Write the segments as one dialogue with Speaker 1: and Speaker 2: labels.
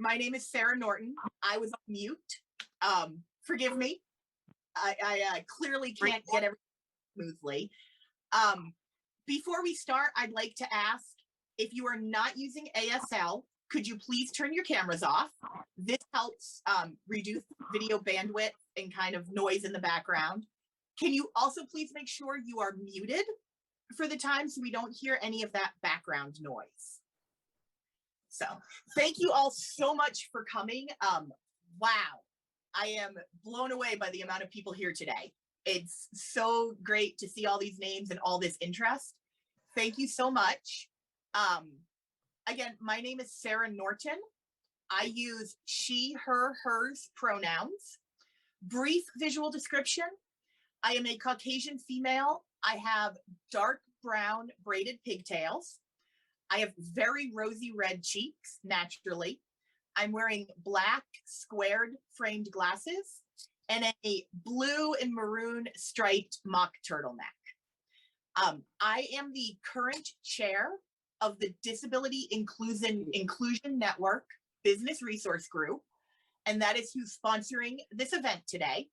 Speaker 1: My name is Sarah Norton. I was on mute. Forgive me. I clearly can't get everything smoothly. Before we start, I'd like to ask, if you are not using ASL, could you please turn your cameras off? This helps reduce video bandwidth and kind of noise in the background. Can you also please make sure you are muted for the time so we don't hear any of that background noise? So thank you all so much for coming. Wow, I am blown away by the amount of people here today. It's so great to see all these names and all this interest. Thank you so much. Again, my name is Sarah Norton. I use she, her, hers pronouns. Brief visual description. I am a Caucasian female. I have dark brown braided pigtails. I have very rosy red cheeks, naturally. I'm wearing black squared framed glasses and a blue and maroon striped mock turtleneck. I am the current chair of the Disability Inclusion Network Business Resource Group, and that is who's sponsoring this event today.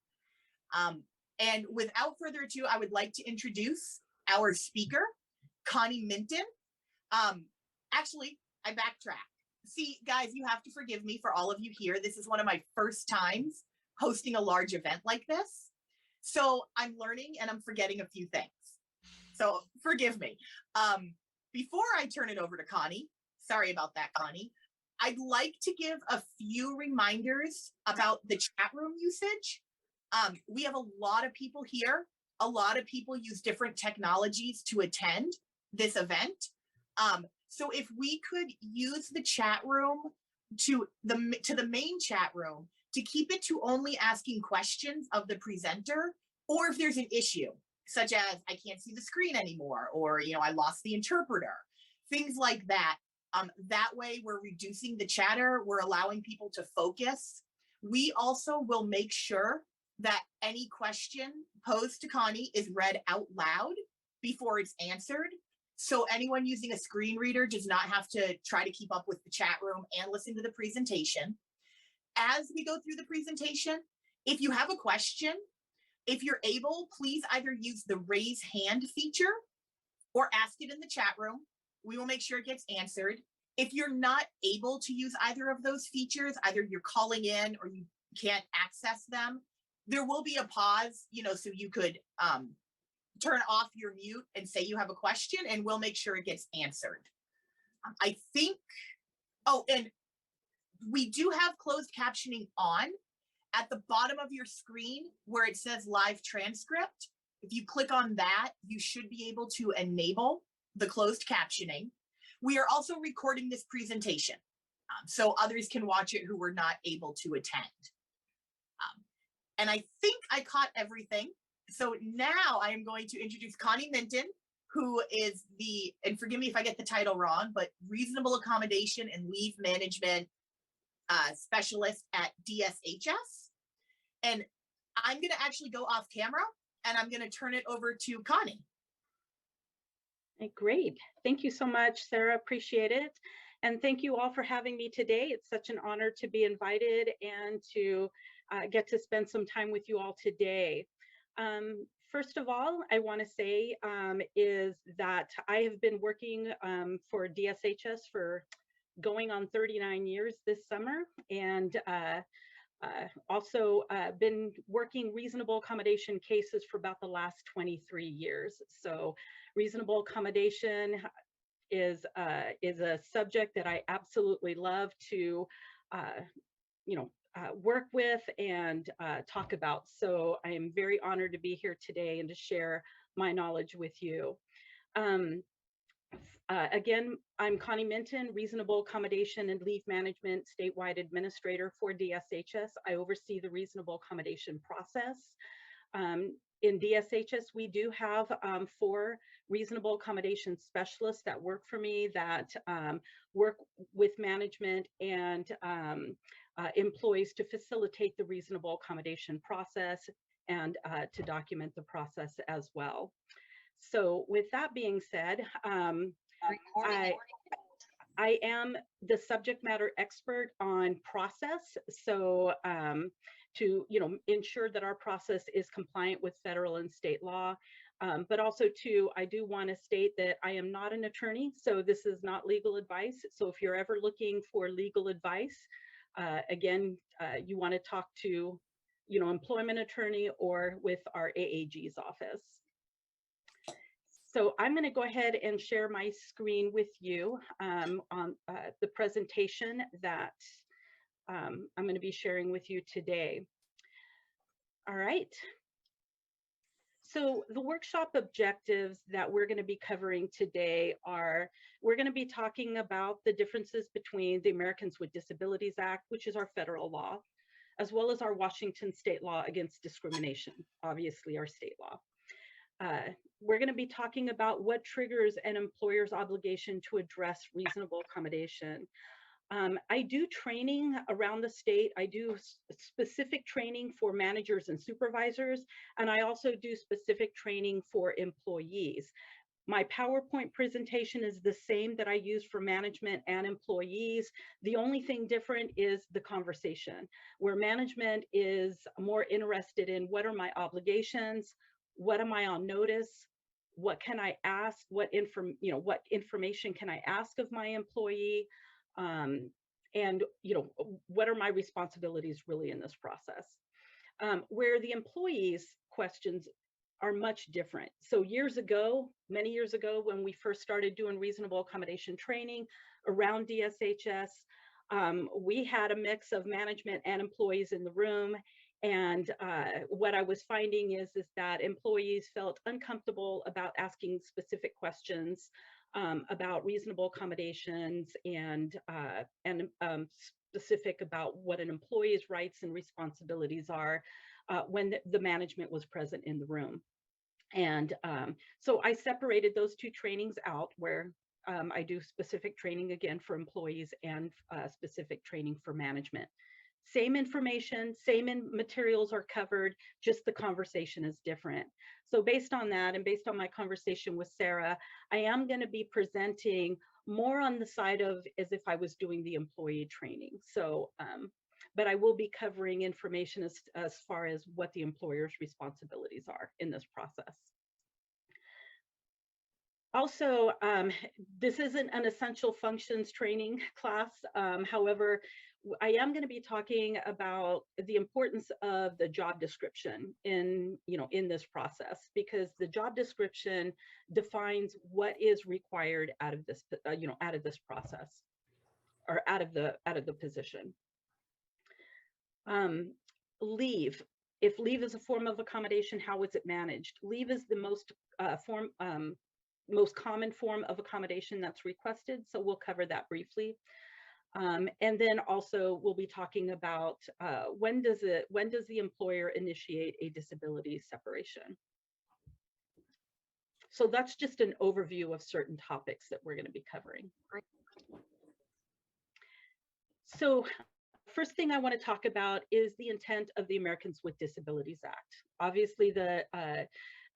Speaker 1: And without further ado, I would like to introduce our speaker, Connie Minton. Actually, I backtrack. See, guys, you have to forgive me for all of you here. This is one of my first times hosting a large event like this. So I'm learning and I'm forgetting a few things. So forgive me. Before I turn it over to Connie, sorry about that, Connie, I'd like to give a few reminders about the chat room usage. We have a lot of people here. A lot of people use different technologies to attend this event. So if we could use the chat room to the main chat room to keep it to only asking questions of the presenter, or if there's an issue, such as I can't see the screen anymore, or I lost the interpreter, things like that. That way we're reducing the chatter, we're allowing people to focus. We also will make sure that any question posed to Connie is read out loud before it's answered. So anyone using a screen reader does not have to try to keep up with the chat room and listen to the presentation. As we go through the presentation, if you have a question, if you're able, please either use the raise hand feature or ask it in the chat room. We will make sure it gets answered. If you're not able to use either of those features, either you're calling in or you can't access them, there will be a pause, so you could turn off your mute and say you have a question, and we'll make sure it gets answered. I think, oh, and we do have closed captioning on at the bottom of your screen where it says live transcript. If you click on that, you should be able to enable the closed captioning. We are also recording this presentation, so others can watch it who were not able to attend. And I think I caught everything. So now I am going to introduce Connie Minton, who is the, and forgive me if I get the title wrong, but Reasonable Accommodation and Leave Management Specialist at DSHS. And I'm going to actually go off camera and I'm going to turn it over to Connie.
Speaker 2: Great. Thank you so much, Sarah. Appreciate it. And thank you all for having me today. It's such an honor to be invited and to get to spend some time with you all today. First of all, I want to say is that I have been working for DSHS for going on 39 years this summer, and also been working reasonable accommodation cases for about the last 23 years. So reasonable accommodation is a subject that I absolutely love to work with and talk about. So I am very honored to be here today and to share my knowledge with you. Again, I'm Connie Minton, Reasonable Accommodation and Leave Management Statewide Administrator for DSHS. I oversee the reasonable accommodation process. In DSHS, we do have 4 reasonable accommodation specialists that work for me, that work with management and employees to facilitate the reasonable accommodation process and to document the process as well. So with that being said, I am the subject matter expert on process. So to ensure that our process is compliant with federal and state law. But also too, I do want to state that I am not an attorney, so this is not legal advice. So if you're ever looking for legal advice, again, you want to talk to, employment attorney or with our AAG's office. So I'm going to go ahead and share my screen with you on the presentation that I'm going to be sharing with you today. All right. So the workshop objectives that we're going to be covering today are, we're going to be talking about the differences between the Americans with Disabilities Act, which is our federal law, as well as our Washington state law against discrimination, obviously our state law. We're going to be talking about what triggers an employer's obligation to address reasonable accommodation. I do training around the state. I do specific training for managers and supervisors, and I also do specific training for employees. My PowerPoint presentation is the same that I use for management and employees. The only thing different is the conversation, where management is more interested in what are my obligations, what am I on notice, what can I ask, what information can I ask of my employee, and what are my responsibilities really in this process. Where the employees' questions are much different. So years ago, many years ago, when we first started doing reasonable accommodation training around DSHS, we had a mix of management and employees in the room. And what I was finding is that employees felt uncomfortable about asking specific questions about reasonable accommodations and specific about what an employee's rights and responsibilities are when the management was present in the room. And so I separated those two trainings out, where I do specific training again for employees and specific training for management. Same information, same materials are covered, just the conversation is different. So based on that, and based on my conversation with Sarah, I am going to be presenting more on the side of as if I was doing the employee training. So, but I will be covering information as far as what the employer's responsibilities are in this process. Also, this isn't an essential functions training class. However, I am going to be talking about the importance of the job description in this process, because the job description defines what is required out of this out of this process, or out of the position. Leave. If leave is a form of accommodation, how is it managed? Leave is the most common form of accommodation that's requested, so we'll cover that briefly. And then also we'll be talking about when does the employer initiate a disability separation. So that's just an overview of certain topics that we're going to be covering. So first thing I want to talk about is the intent of the Americans with Disabilities Act. Obviously, the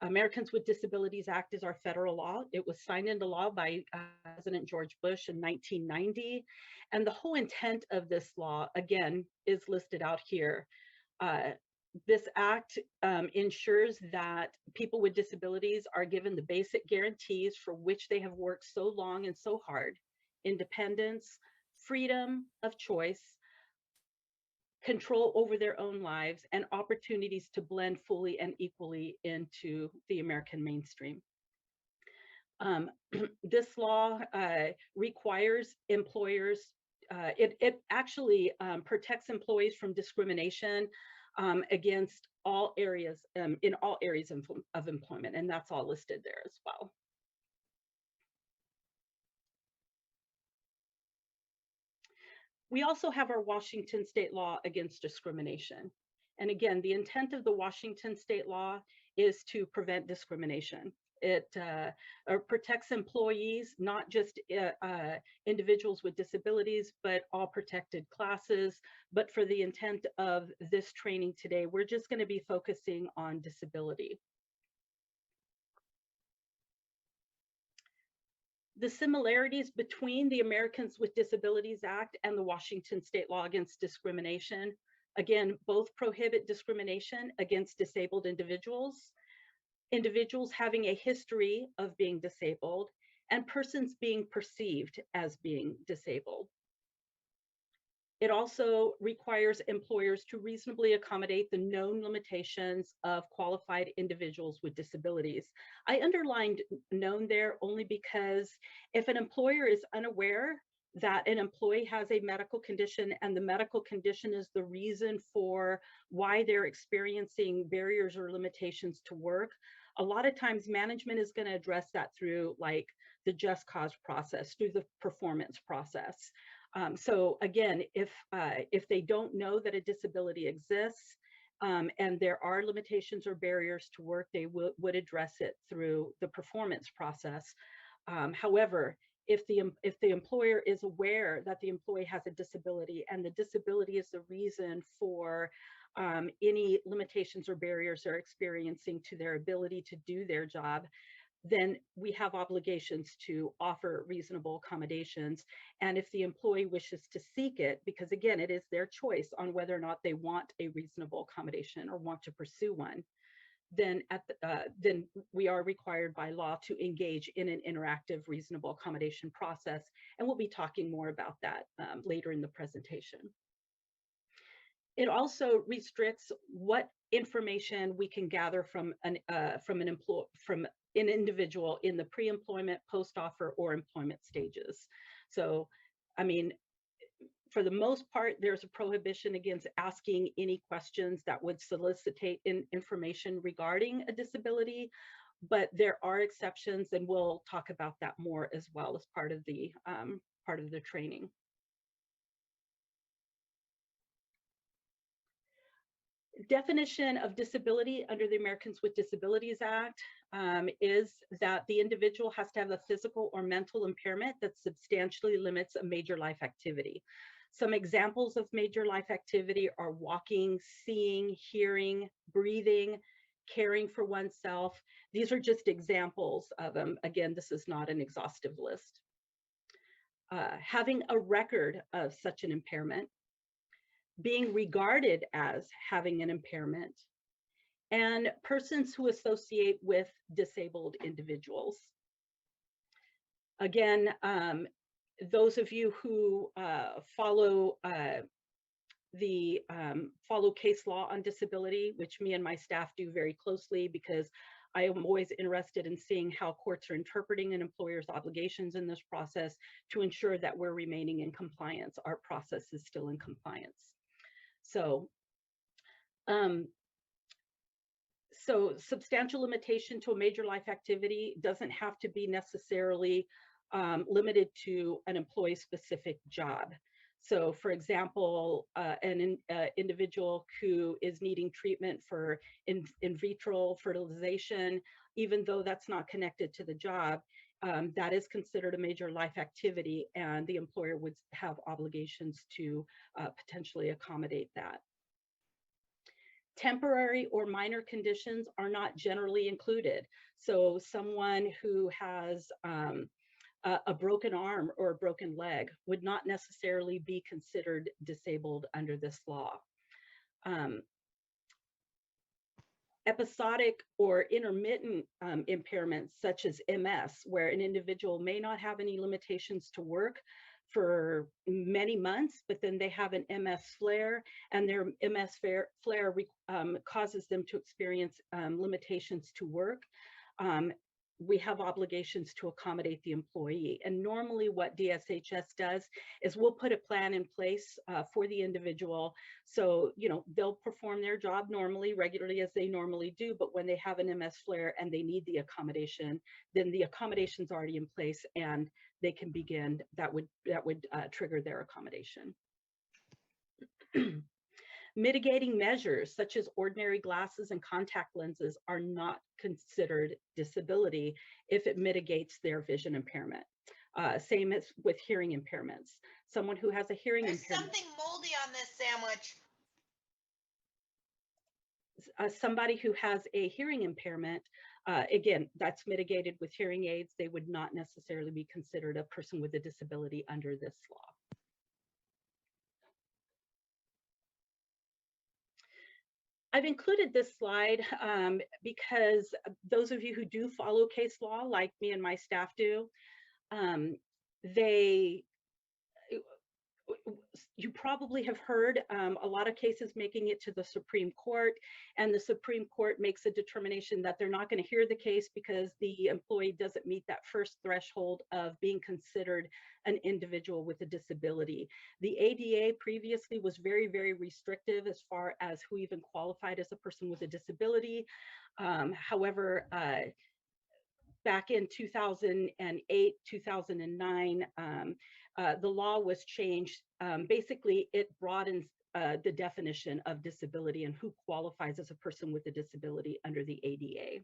Speaker 2: Americans with Disabilities Act is our federal law. It was signed into law by President George Bush in 1990. And the whole intent of this law, again, is listed out here. This act ensures that people with disabilities are given the basic guarantees for which they have worked so long and so hard: independence, freedom of choice, control over their own lives, and opportunities to blend fully and equally into the American mainstream. This law requires employers, it actually protects employees from discrimination against all areas, in all areas of employment, and that's all listed there as well. We also have our Washington state law against discrimination. And again, the intent of the Washington state law is to prevent discrimination. It protects employees, not just individuals with disabilities, but all protected classes. But for the intent of this training today, we're just going to be focusing on disability. The similarities between the Americans with Disabilities Act and the Washington State Law Against Discrimination, again, both prohibit discrimination against disabled individuals, individuals having a history of being disabled, and persons being perceived as being disabled. It also requires employers to reasonably accommodate the known limitations of qualified individuals with disabilities. I underlined known there only because if an employer is unaware that an employee has a medical condition and the medical condition is the reason for why they're experiencing barriers or limitations to work, a lot of times management is going to address that through like the just cause process, through the performance process. So again, if they don't know that a disability exists and there are limitations or barriers to work, they would address it through the performance process. However, if the employer is aware that the employee has a disability and the disability is the reason for any limitations or barriers they're experiencing to their ability to do their job, then we have obligations to offer reasonable accommodations. And if the employee wishes to seek it, because again, it is their choice on whether or not they want a reasonable accommodation or want to pursue one, then then we are required by law to engage in an interactive reasonable accommodation process. And we'll be talking more about that later in the presentation. It also restricts what information we can gather from an individual in the pre-employment, post-offer, or employment stages. So, I mean, for the most part, there's a prohibition against asking any questions that would solicitate information regarding a disability, but there are exceptions, and we'll talk about that more as well as part of the training. Definition of disability under the Americans with Disabilities Act is that the individual has to have a physical or mental impairment that substantially limits a major life activity. Some examples of major life activity are walking, seeing, hearing, breathing, caring for oneself. These are just examples of them. Again, this is not an exhaustive list. Having a record of such an impairment, being regarded as having an impairment, and persons who associate with disabled individuals. Again, those of you who follow case law on disability, which me and my staff do very closely, because I am always interested in seeing how courts are interpreting an employer's obligations in this process to ensure that we're remaining in compliance. Our process is still in compliance. So, substantial limitation to a major life activity doesn't have to be necessarily limited to an employee-specific job. So, for example, an individual who is needing treatment for in vitro fertilization, even though that's not connected to the job, that is considered a major life activity, and the employer would have obligations to potentially accommodate that. Temporary or minor conditions are not generally included. So someone who has a broken arm or a broken leg would not necessarily be considered disabled under this law. Episodic or intermittent impairments such as MS, where an individual may not have any limitations to work for many months, but then they have an MS flare, and their MS flare causes them to experience limitations to work. We have obligations to accommodate the employee. And normally what DSHS does is we'll put a plan in place for the individual. So, you know, they'll perform their job normally, regularly as they normally do, but when they have an MS flare and they need the accommodation, then the accommodation's already in place and they can begin, that would trigger their accommodation. Mitigating measures such as ordinary glasses and contact lenses are not considered disability if it mitigates their vision impairment. Same as with hearing impairments. Someone who has a hearing impairment.
Speaker 3: There's something moldy on this sandwich.
Speaker 2: Somebody who has a hearing impairment Again, that's mitigated with hearing aids. They would not necessarily be considered a person with a disability under this law. I've included this slide because those of you who do follow case law, like me and my staff do, you probably have heard a lot of cases making it to the Supreme Court, and the Supreme Court makes a determination that they're not going to hear the case because the employee doesn't meet that first threshold of being considered an individual with a disability. The ADA previously was very, very restrictive as far as who even qualified as a person with a disability. However, back in 2008, 2009, the law was changed. Basically, it broadens the definition of disability and who qualifies as a person with a disability under the ADA.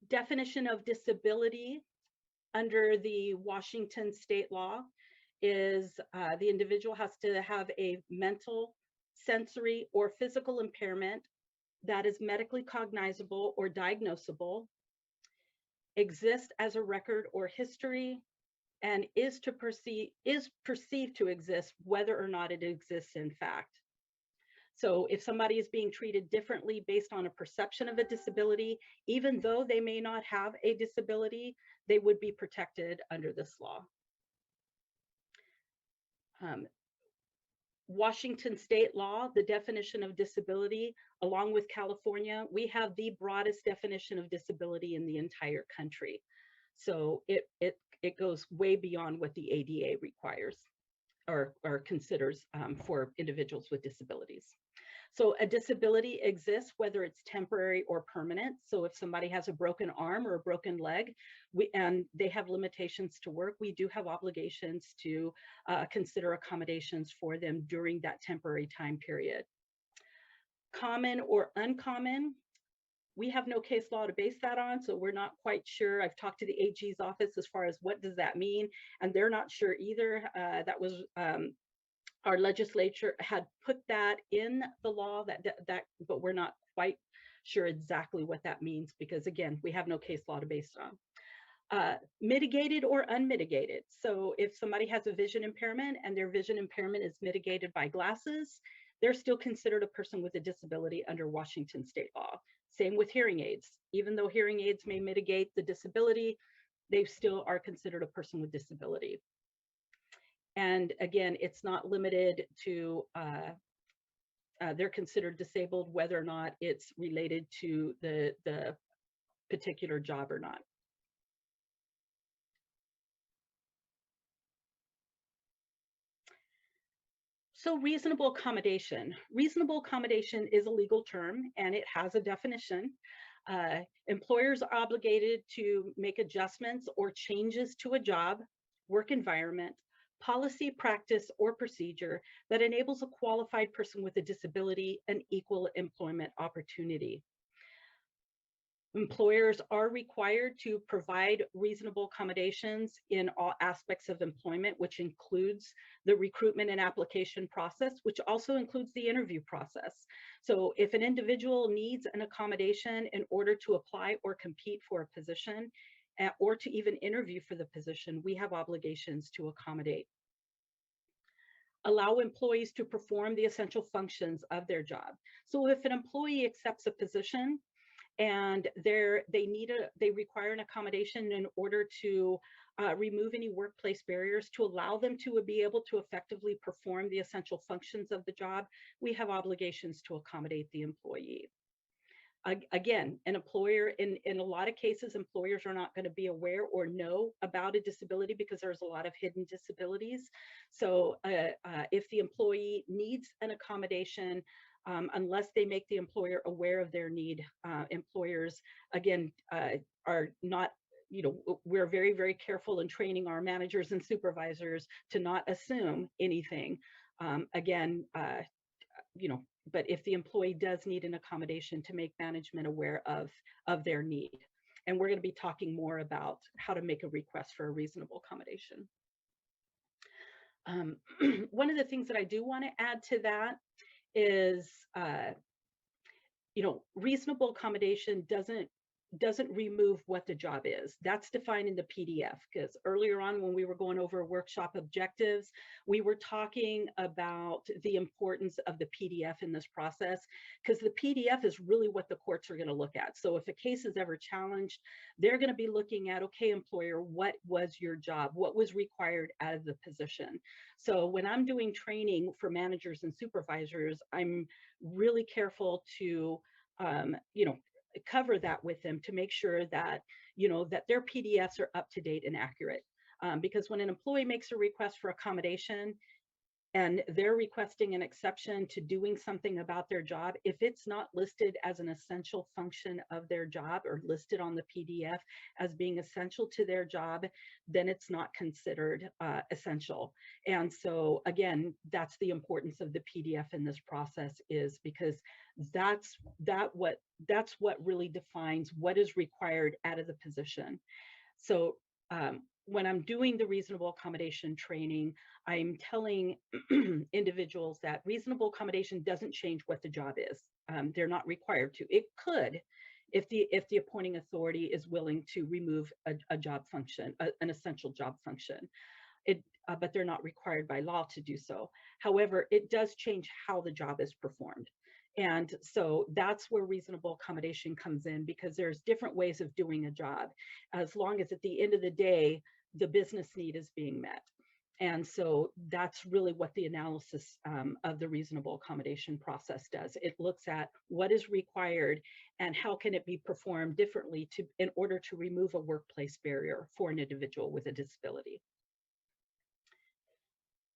Speaker 2: Definition of disability under the Washington state law is the individual has to have a mental, sensory, or physical impairment that is medically cognizable or diagnosable, exists as a record or history, and is perceived to exist whether or not it exists in fact. So if somebody is being treated differently based on a perception of a disability, even though they may not have a disability, they would be protected under this law. Washington state law, the definition of disability, along with California, we have the broadest definition of disability in the entire country. So it goes way beyond what the ADA requires or considers for individuals with disabilities. So a disability exists whether it's temporary or permanent. So if somebody has a broken arm or a broken leg and they have limitations to work, we do have obligations to consider accommodations for them during that temporary time period. Common or uncommon, we have no case law to base that on, so we're not quite sure. I've talked to the AG's office as far as what does that mean, and they're not sure either. That was our legislature had put that in the law, but we're not quite sure exactly what that means because, again, we have no case law to base it on. Mitigated or unmitigated. So if somebody has a vision impairment and their vision impairment is mitigated by glasses, they're still considered a person with a disability under Washington state law. Same with hearing aids. Even though hearing aids may mitigate the disability, they still are considered a person with disability. And again, it's not limited to, they're considered disabled whether or not it's related to the particular job or not. So reasonable accommodation. Reasonable accommodation is a legal term and it has a definition. Employers are obligated to make adjustments or changes to a job, work environment, policy, practice, or procedure that enables a qualified person with a disability an equal employment opportunity. Employers are required to provide reasonable accommodations in all aspects of employment, which includes the recruitment and application process, which also includes the interview process. So if an individual needs an accommodation in order to apply or compete for a position, or to even interview for the position, we have obligations to accommodate. Allow employees to perform the essential functions of their job. So if an employee accepts a position and they require an accommodation in order to remove any workplace barriers to allow them to be able to effectively perform the essential functions of the job, we have obligations to accommodate the employee. Again, an employer, in a lot of cases, employers are not going to be aware or know about a disability because there's a lot of hidden disabilities. So if the employee needs an accommodation, unless they make the employer aware of their need, employers, again, are not, we're very, very careful in training our managers and supervisors to not assume anything. Again, but if the employee does need an accommodation, to make management aware of their need. And we're going to be talking more about how to make a request for a reasonable accommodation. One of the things that I do want to add to that is, reasonable accommodation doesn't remove what the job is. That's defined in the PDF, because earlier on when we were going over workshop objectives, we were talking about the importance of the PDF in this process, because the PDF is really what the courts are going to look at. So if a case is ever challenged, they're going to be looking at, okay, employer, what was your job? What was required out of the position? So when I'm doing training for managers and supervisors, I'm really careful to cover that with them to make sure that, that their PDFs are up to date and accurate. Because when an employee makes a request for accommodation and they're requesting an exception to doing something about their job, if it's not listed as an essential function of their job or listed on the PDF as being essential to their job, then it's not considered essential. And so again, that's the importance of the PDF in this process, is because that's what really defines what is required out of the position. So when I'm doing the reasonable accommodation training, I'm telling individuals that reasonable accommodation doesn't change what the job is. They're not required to. It could, if the appointing authority is willing to remove a job function, an essential job function. But they're not required by law to do so. However, it does change how the job is performed. And so that's where reasonable accommodation comes in, because there's different ways of doing a job, as long as at the end of the day, the business need is being met. And so that's really what the analysis of the reasonable accommodation process does. It looks at what is required and how can it be performed differently in order to remove a workplace barrier for an individual with a disability.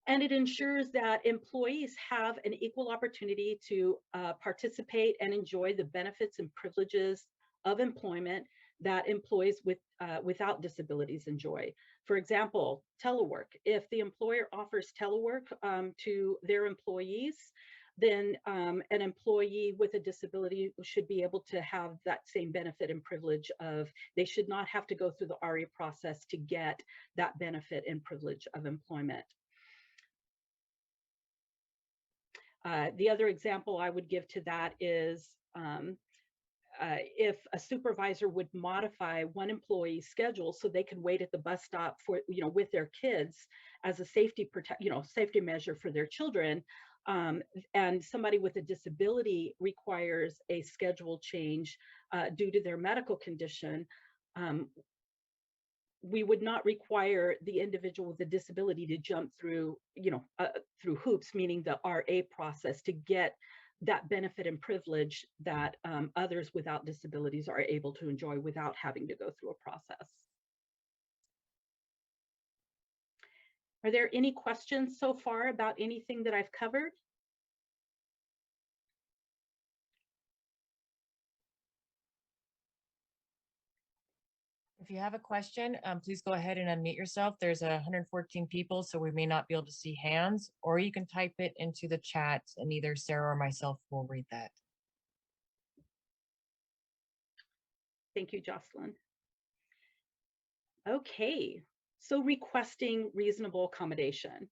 Speaker 2: And it ensures that employees have an equal opportunity to participate and enjoy the benefits and privileges of employment that employees without disabilities enjoy. For example, telework. If the employer offers telework to their employees, then an employee with a disability should be able to have that same benefit and privilege of, they should not have to go through the RA process to get that benefit and privilege of employment. The other example I would give to that is if a supervisor would modify one employee's schedule so they could wait at the bus stop for, with their kids as a safety measure for their children, and somebody with a disability requires a schedule change due to their medical condition, we would not require the individual with a disability to jump through, through hoops, meaning the RA process, to get that benefit and privilege that others without disabilities are able to enjoy without having to go through a process. Are there any questions so far about anything that I've covered?
Speaker 4: If you have a question, please go ahead and unmute yourself. There's 114 people, so we may not be able to see hands, or you can type it into the chat and either Sarah or myself will read that.
Speaker 2: Thank you, Jocelyn. Okay, so requesting reasonable accommodation.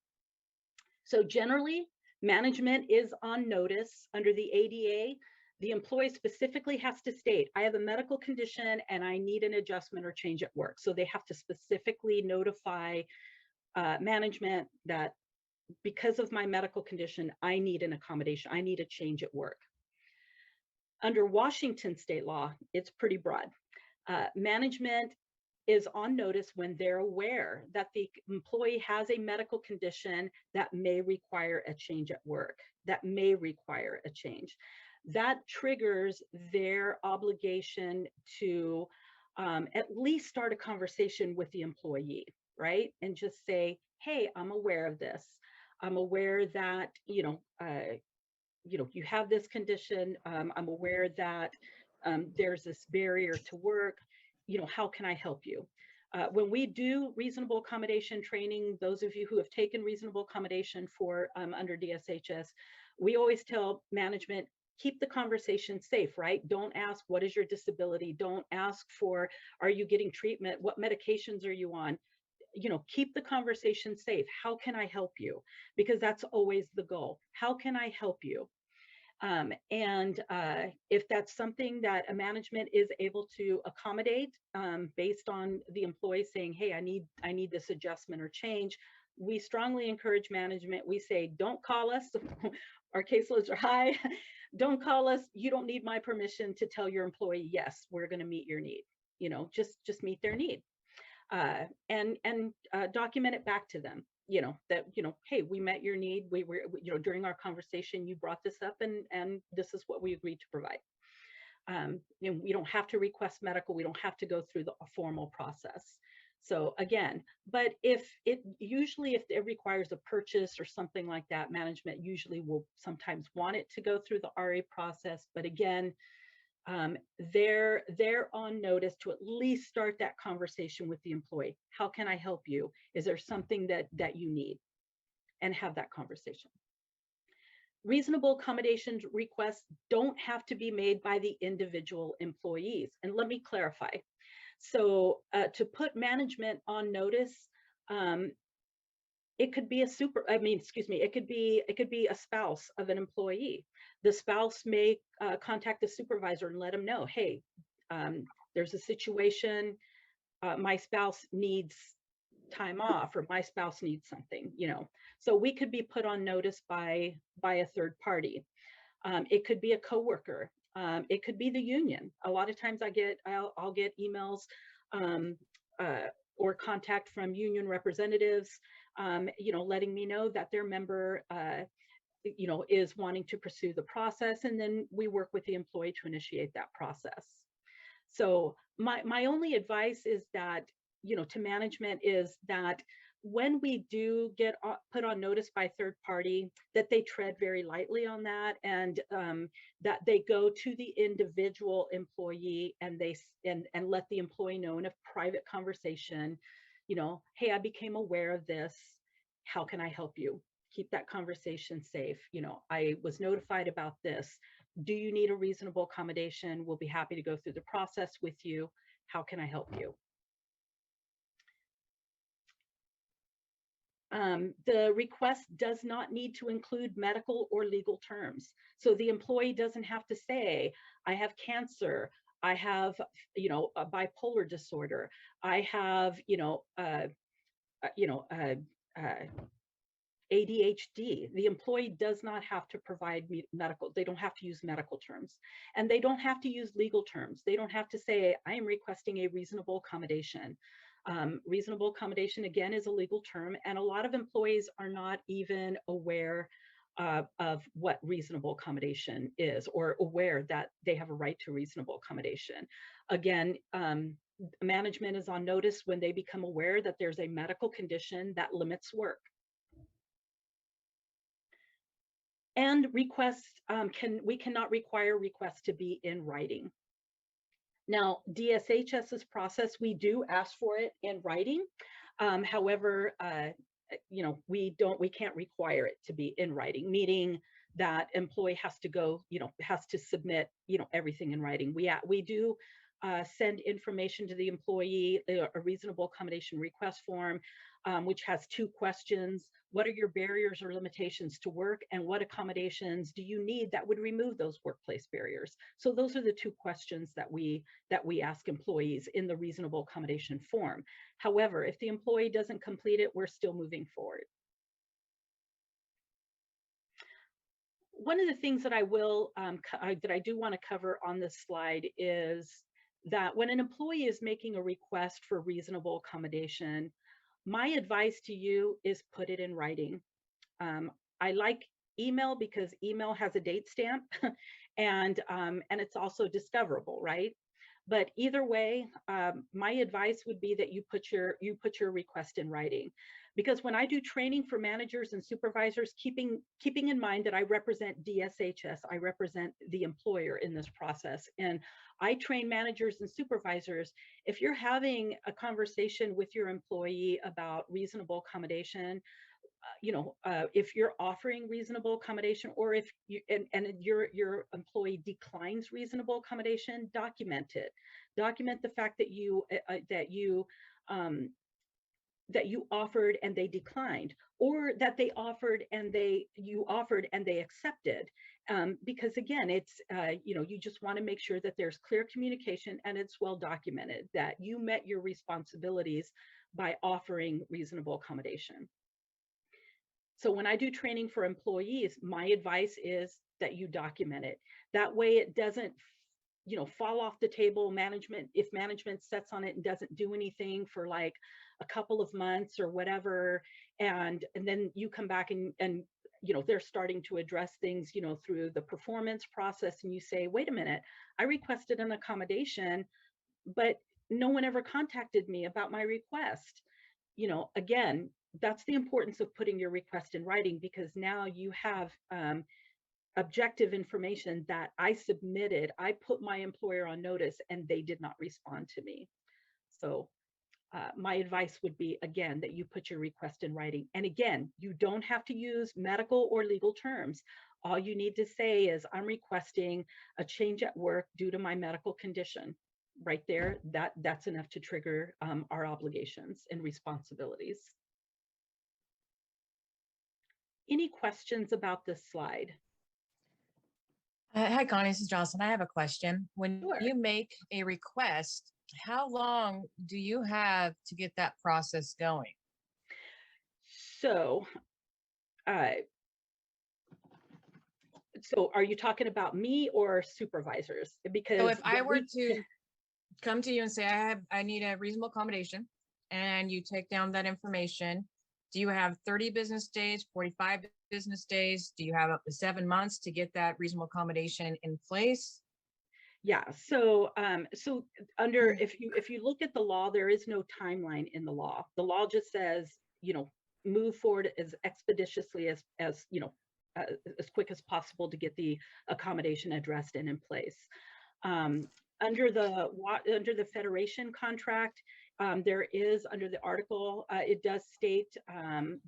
Speaker 2: So generally, management is on notice under the ADA. The employee specifically has to state, I have a medical condition and I need an adjustment or change at work. So they have to specifically notify management that because of my medical condition, I need an accommodation, I need a change at work. Under Washington state law, it's pretty broad. Management is on notice when they're aware that the employee has a medical condition that may require a change at work, that may require a change. That triggers their obligation to at least start a conversation with the employee, right? And just say, hey, I'm aware of this. I'm aware that, you have this condition. I'm aware that there's this barrier to work. How can I help you? When we do reasonable accommodation training, those of you who have taken reasonable accommodation for under DSHS, we always tell management, keep the conversation safe, right? Don't ask, what is your disability? Don't ask for, are you getting treatment? What medications are you on? Keep the conversation safe. How can I help you? Because that's always the goal. How can I help you? If that's something that a management is able to accommodate based on the employee saying, hey, I need this adjustment or change, we strongly encourage management. We say, don't call us. Our caseloads are high. Don't call us. You don't need my permission to tell your employee, yes, we're going to meet your need. You know, just meet their need, and document it back to them. You know, that, you know, hey, we met your need. We were, you know, during our conversation, you brought this up, and this is what we agreed to provide. You know, we don't have to request medical. We don't have to go through a formal process. So again, but if it requires a purchase or something like that, management usually will sometimes want it to go through the RA process. But again, they're on notice to at least start that conversation with the employee. How can I help you? Is there something that you need? And have that conversation. Reasonable accommodations requests don't have to be made by the individual employees. And let me clarify. So to put management on notice, it could be it could be a spouse of an employee. The spouse may contact the supervisor and let them know, hey, there's a situation, my spouse needs time off, or my spouse needs something, you know. So we could be put on notice by a third party. It could be a coworker. It could be the union. A lot of times I'll get emails or contact from union representatives, you know, letting me know that their member, you know, is wanting to pursue the process, and then we work with the employee to initiate that process. So my only advice is that, you know, to management is that when we do get put on notice by third party, that they tread very lightly on that, and that they go to the individual employee and and let the employee know in a private conversation, you know, hey, I became aware of this. How can I help you? Keep that conversation safe. You know, I was notified about this. Do you need a reasonable accommodation? We'll be happy to go through the process with you. How can I help you? The request does not need to include medical or legal terms. So the employee doesn't have to say, I have cancer, I have, you know, a bipolar disorder, I have, ADHD. The employee does not have to provide medical, they don't have to use medical terms, and they don't have to use legal terms. They don't have to say, I am requesting a reasonable accommodation. Reasonable accommodation, again, is a legal term, and a lot of employees are not even aware of what reasonable accommodation is, or aware that they have a right to reasonable accommodation. Again, management is on notice when they become aware that there's a medical condition that limits work. And requests, we cannot require requests to be in writing. Now, DSHS's process, we do ask for it in writing. However, you know, we can't require it to be in writing, meaning that employee has to go, you know, has to submit, you know, everything in writing. We do send information to the employee, a reasonable accommodation request form, which has 2 questions. What are your barriers or limitations to work, and what accommodations do you need that would remove those workplace barriers? So those are the 2 questions that we ask employees in the reasonable accommodation form. However, if the employee doesn't complete it, we're still moving forward. One of the things that I do want to cover on this slide is that when an employee is making a request for reasonable accommodation, my advice to you is put it in writing. I like email because email has a date stamp and it's also discoverable, right? But either way, my advice would be that you put your request in writing. Because when I do training for managers and supervisors, keeping in mind that I represent DSHS, I represent the employer in this process, and I train managers and supervisors. If you're having a conversation with your employee about reasonable accommodation, if you're offering reasonable accommodation, or if you and your employee declines reasonable accommodation, document it. Document the fact that that you offered and they declined, or that they offered and you offered and they accepted. Because again, it's, you just want to make sure that there's clear communication and it's well documented that you met your responsibilities by offering reasonable accommodation. So when I do training for employees, my advice is that you document it. That way it doesn't, fall off the table. If management sets on it and doesn't do anything for like a couple of months or whatever, and then you come back and they're starting to address things, through the performance process, and you say, wait a minute, I requested an accommodation, but no one ever contacted me about my request. Again, that's the importance of putting your request in writing, because now you have objective information that I submitted. I put my employer on notice and they did not respond to me. So my advice would be, again, that you put your request in writing. And again, you don't have to use medical or legal terms. All you need to say is, I'm requesting a change at work due to my medical condition. Right there, that's enough to trigger our obligations and responsibilities. Any questions about this slide?
Speaker 4: Hi, Connie, this is Jocelyn. I have a question. When
Speaker 2: Sure.
Speaker 4: you make a request, how long do you have to get that process going?
Speaker 2: So, so are you talking about me or supervisors? Because
Speaker 4: So if I were to come to you and say, I need a reasonable accommodation, and you take down that information, do you have 30 business days, 45 business days? Do you have up to 7 months to get that reasonable accommodation in place?
Speaker 2: Yeah, so so under, if you look at the law, there is no timeline in the law. The law just says, move forward as expeditiously as as quick as possible to get the accommodation addressed and in place. Under the Federation contract, there is, under the article, it does state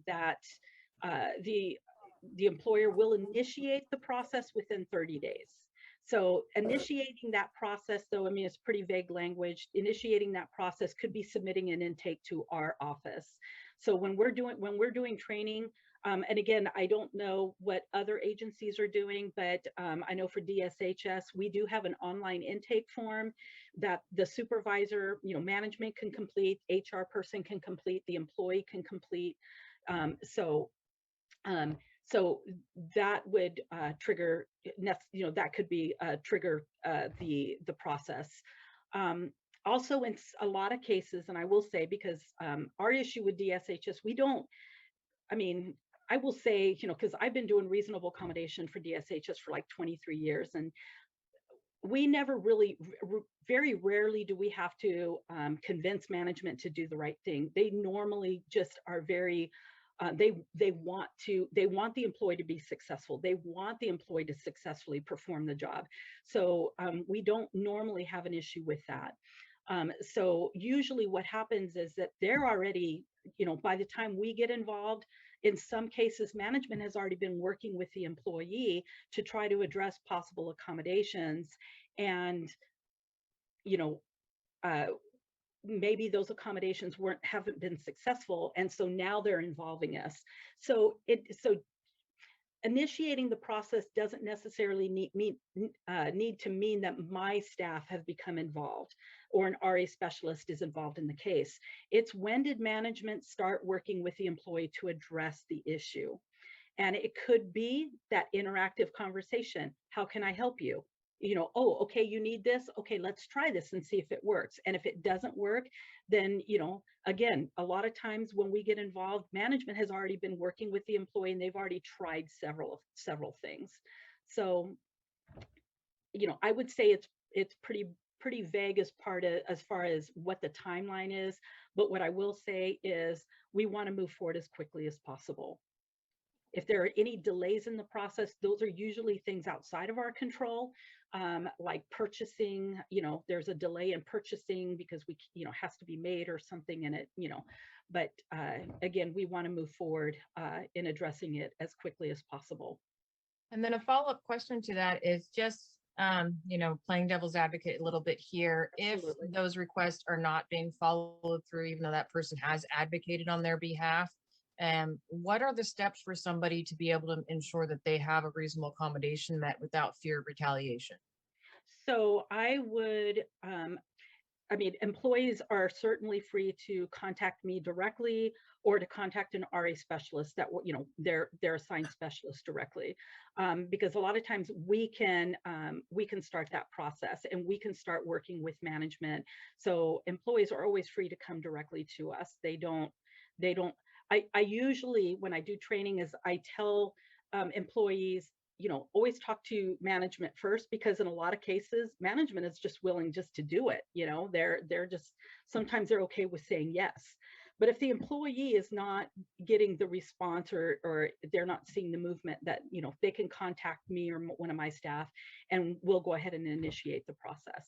Speaker 2: that the employer will initiate the process within 30 days. So initiating that process, though, I mean, it's pretty vague language. Initiating that process could be submitting an intake to our office. So when we're doing training, and again, I don't know what other agencies are doing, but I know for DSHS, we do have an online intake form that the supervisor, management can complete, HR person can complete, the employee can complete. So that would trigger, that could be trigger the process. Also, in a lot of cases, and I will say, because our issue with DSHS, I will say, because I've been doing reasonable accommodation for DSHS for like 23 years, and we never really, very rarely do we have to convince management to do the right thing. They normally just are very, they want the employee to be successful. They want the employee to successfully perform the job. So we don't normally have an issue with that. So usually what happens is that they're already, by the time we get involved, in some cases, management has already been working with the employee to try to address possible accommodations. And, maybe those accommodations haven't been successful. And so now they're involving us. So initiating the process doesn't necessarily need to mean that my staff have become involved or an RA specialist is involved in the case. It's, when did management start working with the employee to address the issue? And it could be that interactive conversation. How can I help you? Oh, okay, you need this. Okay, let's try this and see if it works. And if it doesn't work, then, again, a lot of times when we get involved, management has already been working with the employee and they've already tried several things. So, I would say it's pretty vague as far as what the timeline is. But what I will say is we want to move forward as quickly as possible. If there are any delays in the process, those are usually things outside of our control, like purchasing. There's a delay in purchasing because we, has to be made or something in it, but again, we want to move forward in addressing it as quickly as possible.
Speaker 4: And then a follow-up question to that is just playing devil's advocate a little bit here.
Speaker 2: Absolutely.
Speaker 4: If those requests are not being followed through, even though that person has advocated on their behalf, what are the steps for somebody to be able to ensure that they have a reasonable accommodation met without fear of retaliation?
Speaker 2: So employees are certainly free to contact me directly or to contact an RA specialist that, they're assigned specialist directly. Because a lot of times we can start that process and we can start working with management. So employees are always free to come directly to us. They don't, I usually, when I do training, is I tell employees, always talk to management first, because in a lot of cases, management is just willing just to do it. They're just, sometimes they're okay with saying yes. But if the employee is not getting the response, or they're not seeing the movement, that, they can contact me or one of my staff, and we'll go ahead and initiate the process.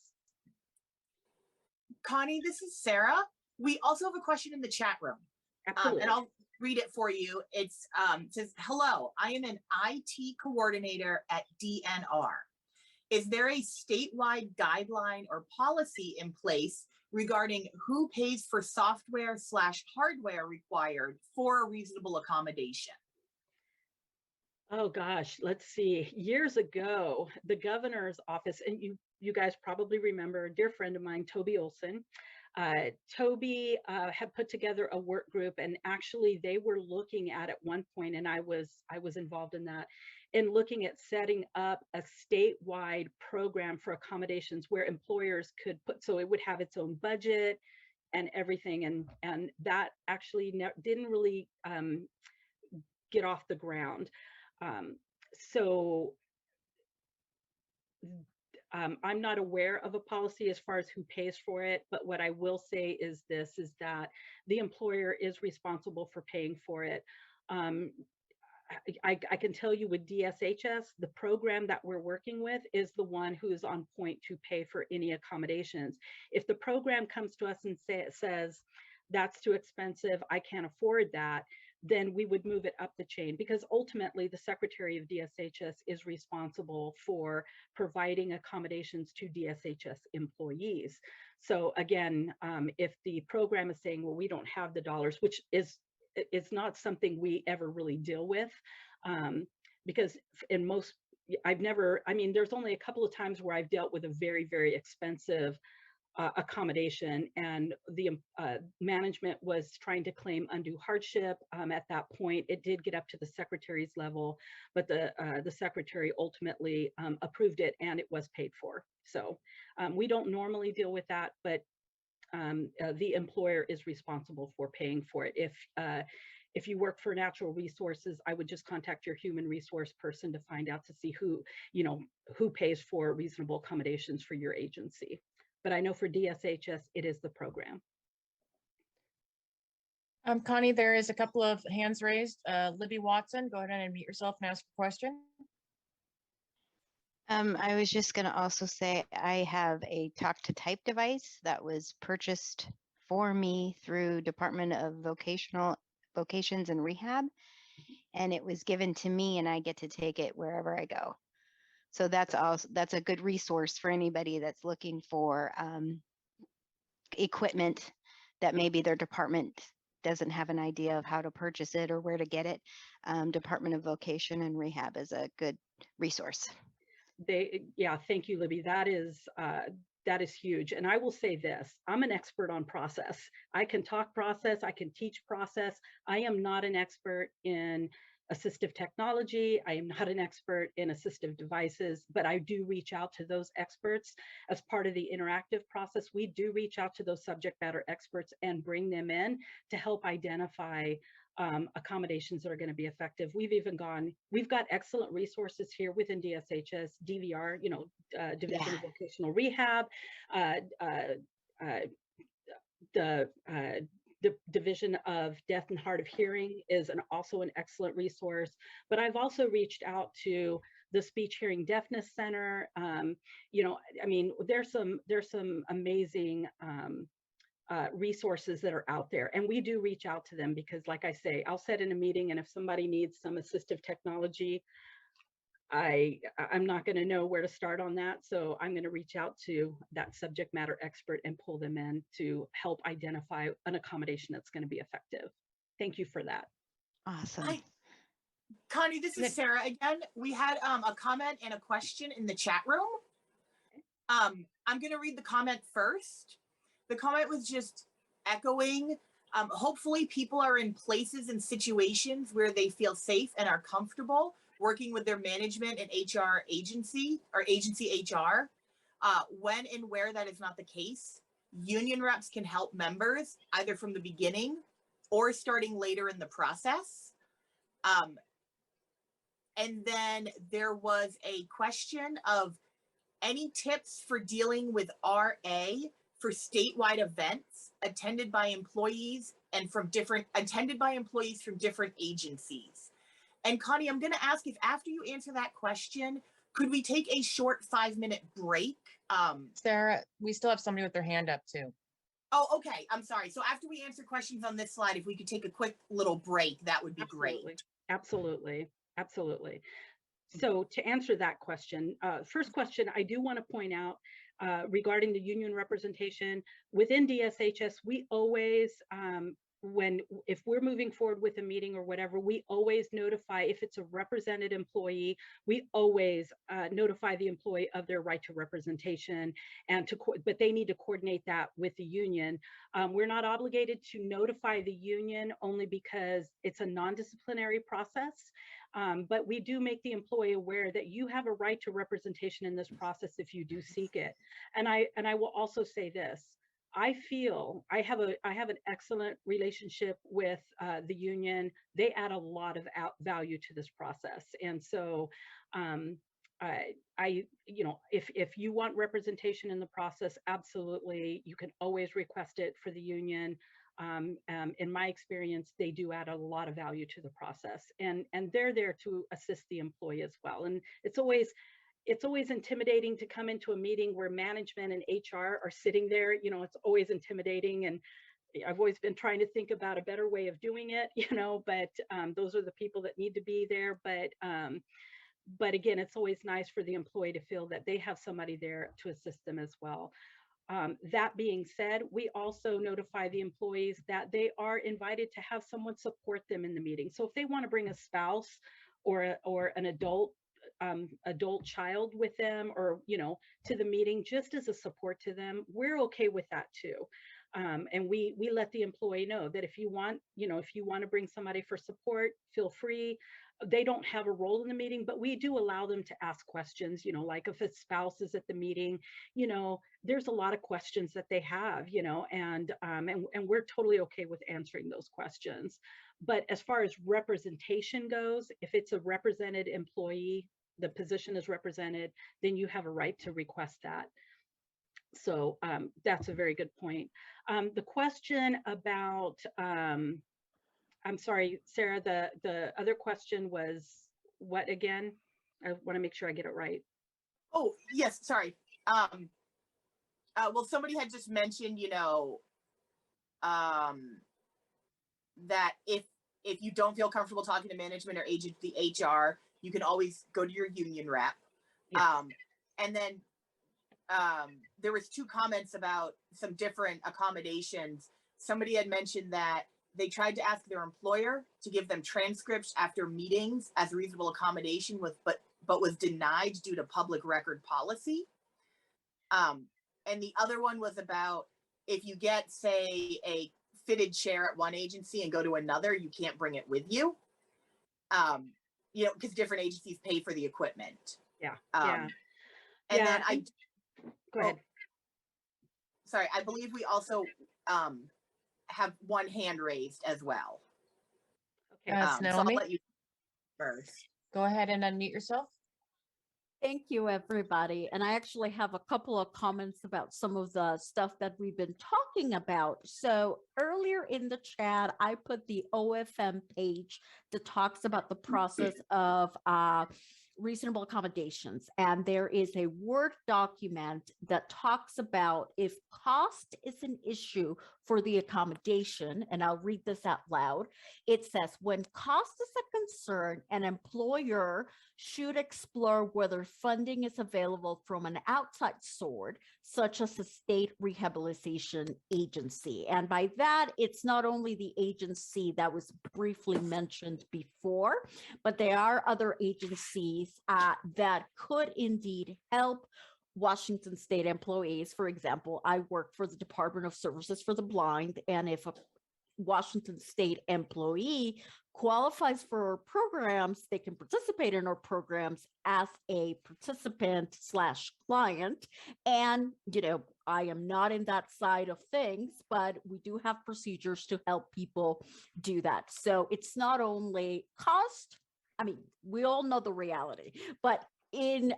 Speaker 1: Connie, this is Sarah. We also have a question in the chat room.
Speaker 2: Absolutely.
Speaker 1: And I'll read it for you. It says, hello, I am an IT coordinator at DNR. Is there a statewide guideline or policy in place regarding who pays for software/hardware required for a reasonable accommodation?
Speaker 2: Oh gosh, let's see. Years ago, the governor's office, and you guys probably remember a dear friend of mine, Toby Olson. Toby had put together a work group, and actually they were looking at one point, and I was involved in that, in looking at setting up a statewide program for accommodations where employers could put, so it would have its own budget and everything, and that actually didn't really get off the ground. So I'm not aware of a policy as far as who pays for it, but what I will say is this, is that the employer is responsible for paying for it. I can tell you with DSHS, the program that we're working with is the one who is on point to pay for any accommodations. If the program comes to us and says, that's too expensive, I can't afford that, then we would move it up the chain, because ultimately the Secretary of DSHS is responsible for providing accommodations to DSHS employees. So again, if the program is saying, well, we don't have the dollars, which is, it's not something we ever really deal with, because in most, there's only a couple of times where I've dealt with a very, very expensive accommodation, and the management was trying to claim undue hardship. At that point, it did get up to the secretary's level, but the secretary ultimately approved it, and it was paid for. So we don't normally deal with that, but the employer is responsible for paying for it. If you work for natural resources, I would just contact your human resource person to find out, to see who pays for reasonable accommodations for your agency. But I know for DSHS, it is the program.
Speaker 4: Connie, there is a couple of hands raised. Libby Watson, go ahead and unmute yourself and ask a question.
Speaker 5: I was just going to also say I have a talk to type device that was purchased for me through Department of Vocations and Rehab, and it was given to me, and I get to take it wherever I go. So that's a good resource for anybody that's looking for equipment that maybe their department doesn't have an idea of how to purchase it or where to get it. Department of Vocation and Rehab is a good resource.
Speaker 2: Thank you, Libby. That is huge. And I will say this, I'm an expert on process. I can talk process, I can teach process. I am not an expert in assistive technology. I am not an expert in assistive devices, but I do reach out to those experts as part of the interactive process. We do reach out to those subject matter experts and bring them in to help identify accommodations that are going to be effective. We've got excellent resources here within DSHS, DVR, Division of Vocational Rehab, the Division of Deaf and Hard of Hearing is also an excellent resource. But I've also reached out to the Speech Hearing Deafness Center. There's some amazing resources that are out there, and we do reach out to them, because like I say, I'll set in a meeting, and if somebody needs some assistive technology, I'm not going to know where to start on that. So I'm going to reach out to that subject matter expert and pull them in to help identify an accommodation that's going to be effective. Thank you for that.
Speaker 5: Awesome.
Speaker 1: Connie, this is Sarah again. We had a comment and a question in the chat room. I'm going to read the comment first. The comment was just echoing. Hopefully people are in places and situations where they feel safe and are comfortable working with their management and HR agency or agency HR. When and where that is not the case, union reps can help members either from the beginning or starting later in the process. And then there was a question of any tips for dealing with RA for statewide events attended by employees from different agencies. And Connie, I'm going to ask if after you answer that question, could we take a short 5-minute break?
Speaker 4: Sarah, we still have somebody with their hand up too.
Speaker 1: Oh, okay. I'm sorry. So after we answer questions on this slide, if we could take a quick little break, that would be great.
Speaker 2: Absolutely. Absolutely. So to answer that question, first question, I do want to point out regarding the union representation within DSHS, we always, if we're moving forward with a meeting or whatever, we always notify, if it's a represented employee, we always notify the employee of their right to representation, but they need to coordinate that with the union. We're not obligated to notify the union only because it's a non-disciplinary process. But we do make the employee aware that you have a right to representation in this process if you do seek it. And I will also say this. I feel I have an excellent relationship with the union. They add a lot of value to this process. And so if you want representation in the process, absolutely, you can always request it for the union. In my experience, they do add a lot of value to the process, and they're there to assist the employee as well. And it's always intimidating to come into a meeting where management and HR are sitting there. It's always intimidating, and I've always been trying to think about a better way of doing it. But those are the people that need to be there. But again, it's always nice for the employee to feel that they have somebody there to assist them as well. That being said, we also notify the employees that they are invited to have someone support them in the meeting. So if they want to bring a spouse or an adult child with them, or to the meeting just as a support to them, we're okay with that too. And we let the employee know that if you want to bring somebody for support, feel free. They don't have a role in the meeting, but we do allow them to ask questions, like if a spouse is at the meeting, there's a lot of questions that they have, and we're totally okay with answering those questions. But as far as representation goes, if it's a represented employee, the position is represented, then you have a right to request that. So that's a very good point. The question about, I'm sorry, Sarah, the other question was what again? I want to make sure I get it right.
Speaker 1: Oh, yes, sorry. Well, somebody had just mentioned, that if you don't feel comfortable talking to management or the HR, you can always go to your union rep.
Speaker 2: Yes.
Speaker 1: And then there was 2 comments about some different accommodations. Somebody had mentioned that they tried to ask their employer to give them transcripts after meetings as a reasonable accommodation but was denied due to public record policy. And the other one was about if you get, say, a fitted chair at one agency and go to another, you can't bring it with you. Because different agencies pay for the equipment.
Speaker 2: Yeah.
Speaker 1: And
Speaker 2: yeah.
Speaker 1: then
Speaker 2: Go ahead.
Speaker 1: Sorry, I believe we also have one hand raised as well.
Speaker 2: Okay.
Speaker 1: So I'll let you first.
Speaker 4: Go ahead and unmute yourself.
Speaker 6: Thank you, everybody. And I actually have a couple of comments about some of the stuff that we've been talking about. So earlier in the chat, I put the OFM page that talks about the process of reasonable accommodations, and there is a Word document that talks about if cost is an issue for the accommodation, and I'll read this out loud. It says, when cost is a concern, an employer should explore whether funding is available from an outside source, such as a state rehabilitation agency. And by that, it's not only the agency that was briefly mentioned before, but there are other agencies that could indeed help Washington state employees. For example, I work for the Department of Services for the Blind, and if a Washington state employee qualifies for programs, they can participate in our programs as a participant / client. And, you know, I am not in that side of things, but we do have procedures to help people do that. So it's not only cost. I mean, we all know the reality, but in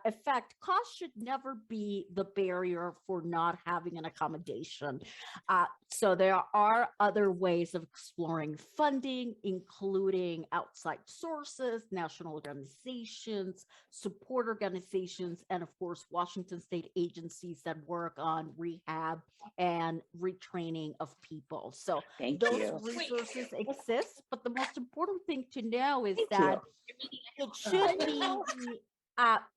Speaker 6: effect, cost should never be the barrier for not having an accommodation. So there are other ways of exploring funding, including outside sources, national organizations, support organizations, and of course, Washington state agencies that work on rehab and retraining of people. So those resources exist, but the most important thing to know is that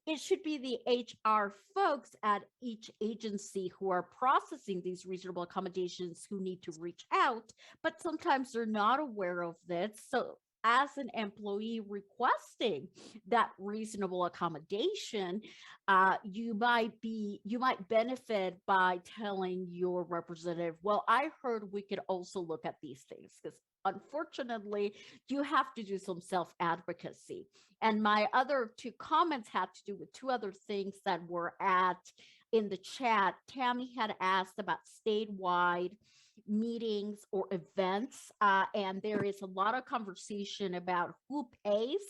Speaker 6: it should be the HR folks at each agency who are processing these reasonable accommodations who need to reach out, but sometimes they're not aware of this. So as an employee requesting that reasonable accommodation, you might benefit by telling your representative, well, I heard we could also look at these things, because unfortunately, you have to do some self-advocacy. And my other two comments had to do with two other things that were in the chat. Tammy had asked about statewide meetings or events, and there is a lot of conversation about who pays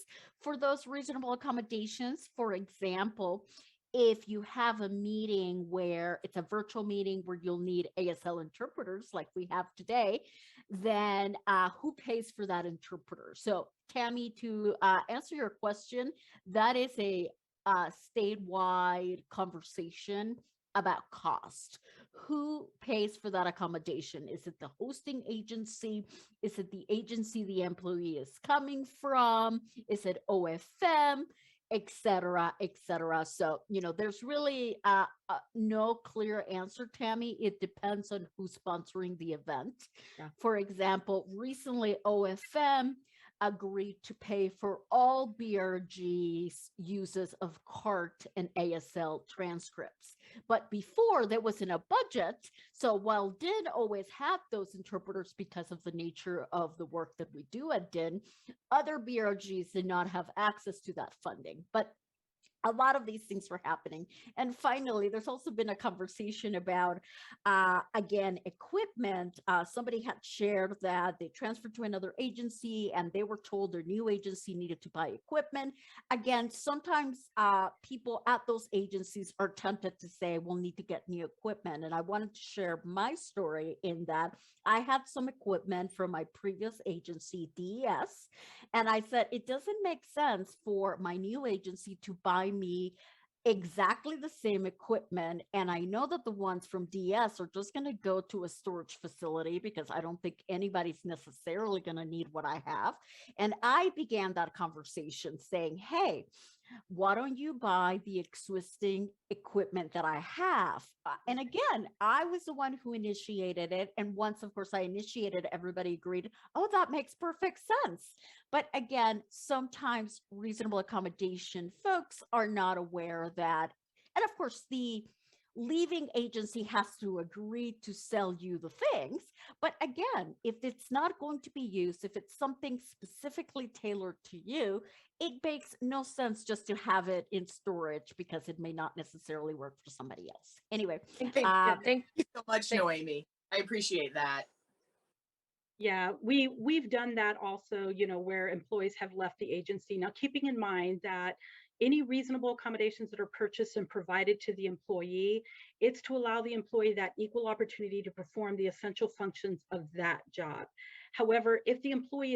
Speaker 6: for those reasonable accommodations. For example, if you have a meeting where it's a virtual meeting where you'll need ASL interpreters like we have today, then who pays for that interpreter? So Tammy, to answer your question, that is a statewide conversation about cost. Who pays for that accommodation? Is it the hosting agency? Is it the agency the employee is coming from? Is it OFM? Et cetera, et cetera. So, you know, there's really no clear answer, Tammy. It depends on who's sponsoring the event.
Speaker 2: Yeah.
Speaker 6: For example, recently OFM agreed to pay for all BRG's uses of CART and ASL transcripts. But before, there wasn't a budget. So while DIN always had those interpreters because of the nature of the work that we do at DIN, other BRGs did not have access to that funding. But a lot of these things were happening. And finally, there's also been a conversation about, again, equipment. Somebody had shared that they transferred to another agency and they were told their new agency needed to buy equipment. Again, sometimes people at those agencies are tempted to say, we'll need to get new equipment. And I wanted to share my story in that I had some equipment from my previous agency, DES, and I said, it doesn't make sense for my new agency to buy me exactly the same equipment. And I know that the ones from DS are just going to go to a storage facility because I don't think anybody's necessarily going to need what I have. And I began that conversation saying, hey, why don't you buy the existing equipment that I have? And again, I was the one who initiated it. And once, of course, I initiated, everybody agreed, oh, that makes perfect sense. But again, sometimes reasonable accommodation folks are not aware that, and of course, the leaving agency has to agree to sell you the things. But again, if it's not going to be used, if it's something specifically tailored to you, it makes no sense just to have it in storage because it may not necessarily work for somebody else. Anyway,
Speaker 1: Thank you so much, Noemi. I appreciate that.
Speaker 2: Yeah, we've done that also, you know, where employees have left the agency. Now, keeping in mind that any reasonable accommodations that are purchased and provided to the employee, it's to allow the employee that equal opportunity to perform the essential functions of that job. However, if the employee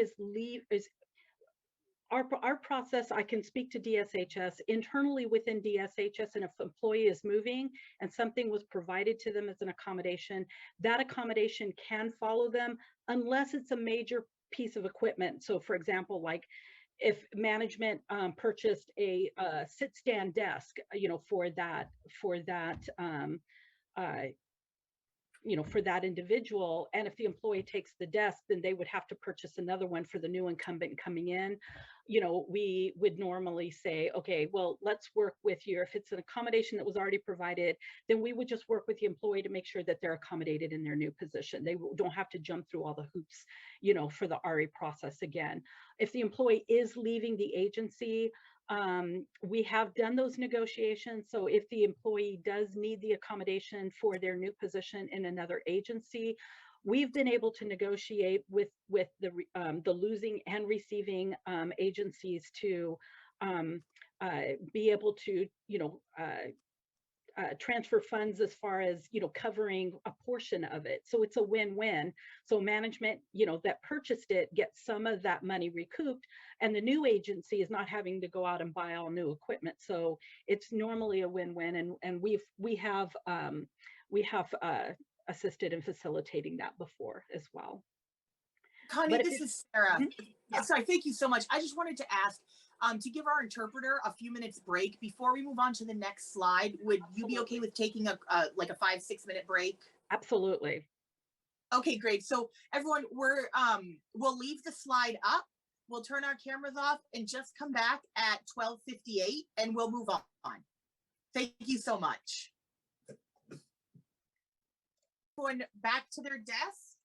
Speaker 2: our process, I can speak to DSHS internally within DSHS, and if an employee is moving and something was provided to them as an accommodation, that accommodation can follow them unless it's a major piece of equipment. So for example, like if management purchased a sit-stand desk, for that for that individual, and if the employee takes the desk, then they would have to purchase another one for the new incumbent coming in. We would normally say, okay, well, let's work with you. If it's an accommodation that was already provided, then we would just work with the employee to make sure that they're accommodated in their new position. They don't have to jump through all the hoops, for the RE process again. If the employee is leaving the agency, we have done those negotiations. So if the employee does need the accommodation for their new position in another agency, we've been able to negotiate with the losing and receiving agencies to be able to transfer funds as far as covering a portion of it. So it's a win-win. So management that purchased it gets some of that money recouped, and the new agency is not having to go out and buy all new equipment. So it's normally a win-win, and we have assisted in facilitating that before as well.
Speaker 1: Connie, this is Sarah. Sorry, thank you so much. I just wanted to ask, to give our interpreter a few minutes break before we move on to the next slide. Would you be okay with taking a 5-6 minute break?
Speaker 2: Absolutely.
Speaker 1: Okay, great. So everyone, we'll leave the slide up. We'll turn our cameras off and just come back at 12:58, and we'll move on. Thank you so much. Going back to their desk.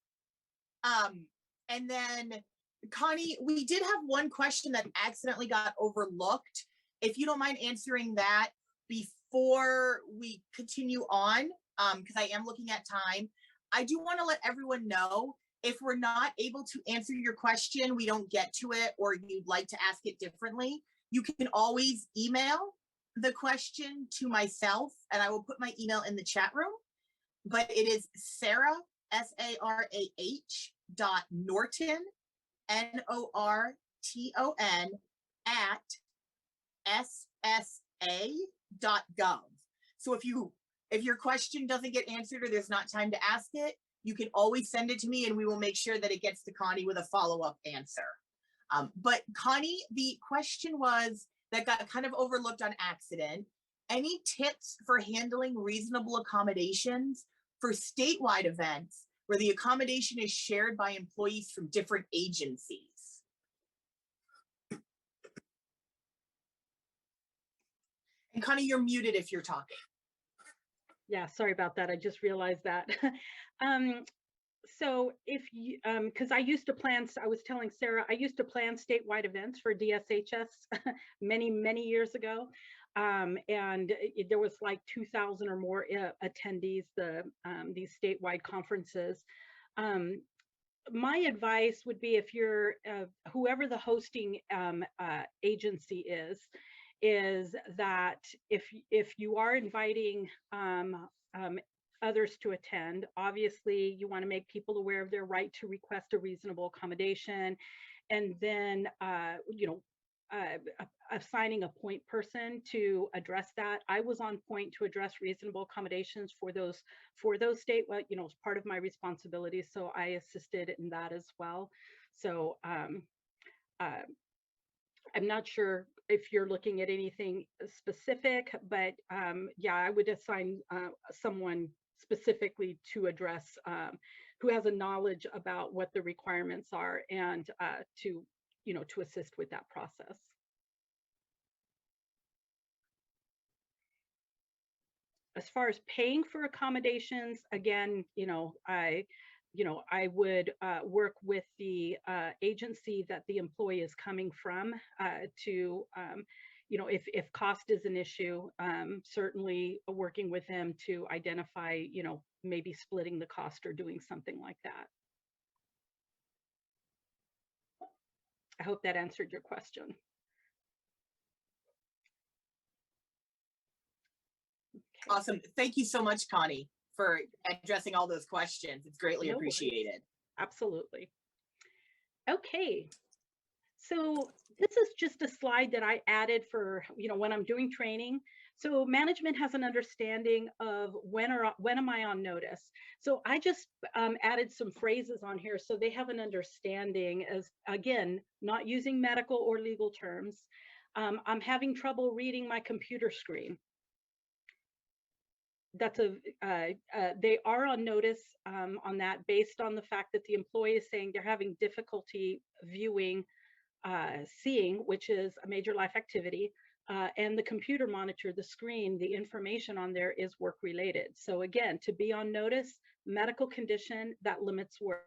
Speaker 1: And then Connie, we did have one question that accidentally got overlooked. If you don't mind answering that before we continue on, because I am looking at time. I do want to let everyone know, if we're not able to answer your question, we don't get to it, or you'd like to ask it differently, you can always email the question to myself, and I will put my email in the chat room. But it is Sarah, SARAH.Norton, NORTON @ssa.gov. So if your question doesn't get answered, or there's not time to ask it, you can always send it to me, and we will make sure that it gets to Connie with a follow-up answer. But Connie, the question that got kind of overlooked on accident. Any tips for handling reasonable accommodations for statewide events where the accommodation is shared by employees from different agencies? And Connie, you're muted if you're talking.
Speaker 2: Yeah, sorry about that. I just realized that. So if you, because I was telling Sarah, I used to plan statewide events for DSHS many, many years ago. And there was like 2,000 or more attendees, these statewide conferences. My advice would be, if you're, whoever the hosting agency is that if you are inviting others to attend, obviously you want to make people aware of their right to request a reasonable accommodation, and then assigning a point person to address that. I was on point to address reasonable accommodations for those statewide, as part of my responsibilities. So I assisted in that as well. So I'm not sure if you're looking at anything specific, but yeah, I would assign someone specifically to address, who has a knowledge about what the requirements are, and to assist with that process. As far as paying for accommodations, again, I would work with the agency that the employee is coming from to, if cost is an issue, certainly working with them to identify, maybe splitting the cost or doing something like that. I hope that answered your question. Okay.
Speaker 1: Awesome. Thank you so much, Connie, for addressing all those questions. It's greatly appreciated.
Speaker 2: Absolutely. Okay. So this is just a slide that I added for, when I'm doing training. So management has an understanding of when am I on notice. So I just added some phrases on here so they have an understanding as, again, not using medical or legal terms. I'm having trouble reading my computer screen. That's they are on notice on that based on the fact that the employee is saying they're having difficulty viewing, seeing, which is a major life activity, and the computer monitor, the screen, the information on there is work related. So again, to be on notice, medical condition that limits work.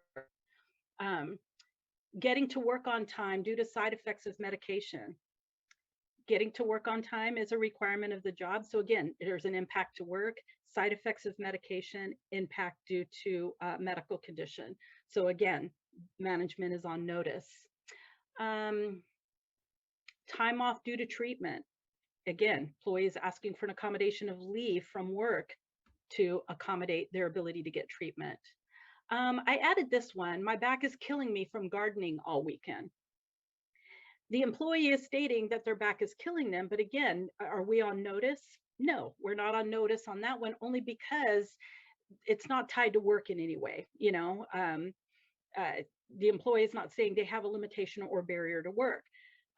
Speaker 2: Getting to work on time due to side effects of medication. Getting to work on time is a requirement of the job. So again, there's an impact to work, side effects of medication, impact due to medical condition. So again, management is on notice. Time off due to treatment. Again, employees asking for an accommodation of leave from work to accommodate their ability to get treatment. I added this one, my back is killing me from gardening all weekend. The employee is stating that their back is killing them, but again, are we on notice? No, we're not on notice on that one, only because it's not tied to work in any way. The employee is not saying they have a limitation or barrier to work.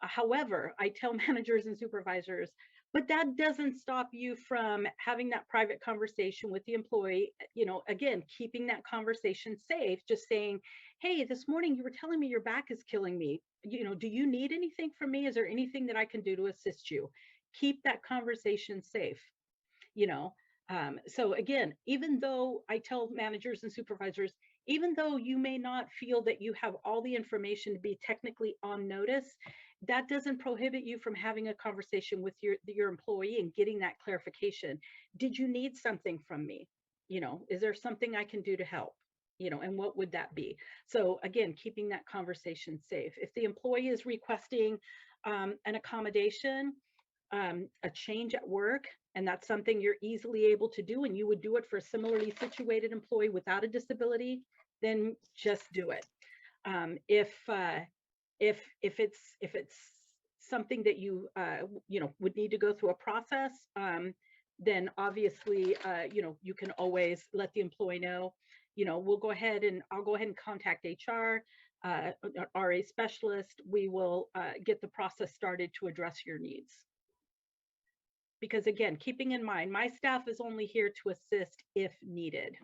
Speaker 2: However, I tell managers and supervisors, but that doesn't stop you from having that private conversation with the employee, again, keeping that conversation safe, just saying, hey, this morning you were telling me your back is killing me. Do you need anything from me? Is there anything that I can do to assist you? Keep that conversation safe, So again, even though I tell managers and supervisors, even though you may not feel that you have all the information to be technically on notice, that doesn't prohibit you from having a conversation with your employee and getting that clarification. Did you need something from me? Is there something I can do to help? And what would that be? So again, keeping that conversation safe. If the employee is requesting an accommodation, a change at work, and that's something you're easily able to do, and you would do it for a similarly situated employee without a disability, then just do it. If it's something that you would need to go through a process, then obviously you can always let the employee know. I'll go ahead and contact HR, RA specialist. We will get the process started to address your needs. Because again, keeping in mind, my staff is only here to assist if needed.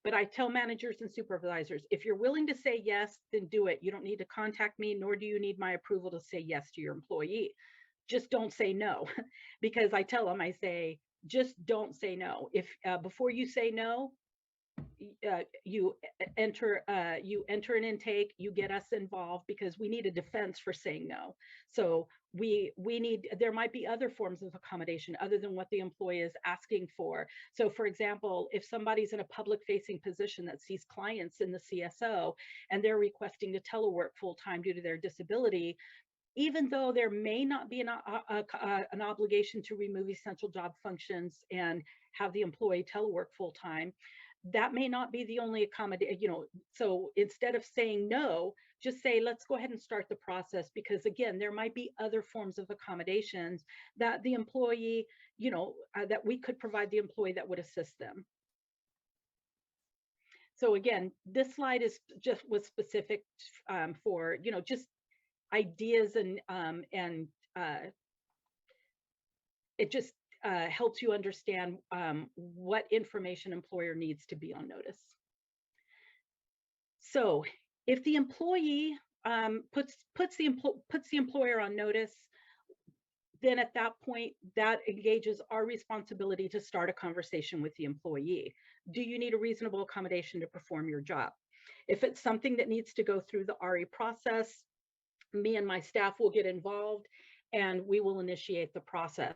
Speaker 2: But I tell managers and supervisors, if you're willing to say yes, then do it. You don't need to contact me, nor do you need my approval to say yes to your employee. Just don't say no. Because I tell them, I say, just don't say no. If before you say no, you enter an intake, you get us involved, because we need a defense for saying no. So there might be other forms of accommodation other than what the employee is asking for. So for example, if somebody's in a public facing position that sees clients in the CSO and they're requesting to telework full time due to their disability, even though there may not be an obligation to remove essential job functions and have the employee telework full time, that may not be the only accommodation, so instead of saying no, just say, let's go ahead and start the process, because again, there might be other forms of accommodations that the employee, that we could provide the employee that would assist them. So again, this slide was specific for, just ideas, and it just helps you understand what information employer needs to be on notice. So if the employee puts the employer on notice, then at that point, that engages our responsibility to start a conversation with the employee. Do you need a reasonable accommodation to perform your job? If it's something that needs to go through the RE process, me and my staff will get involved and we will initiate the process.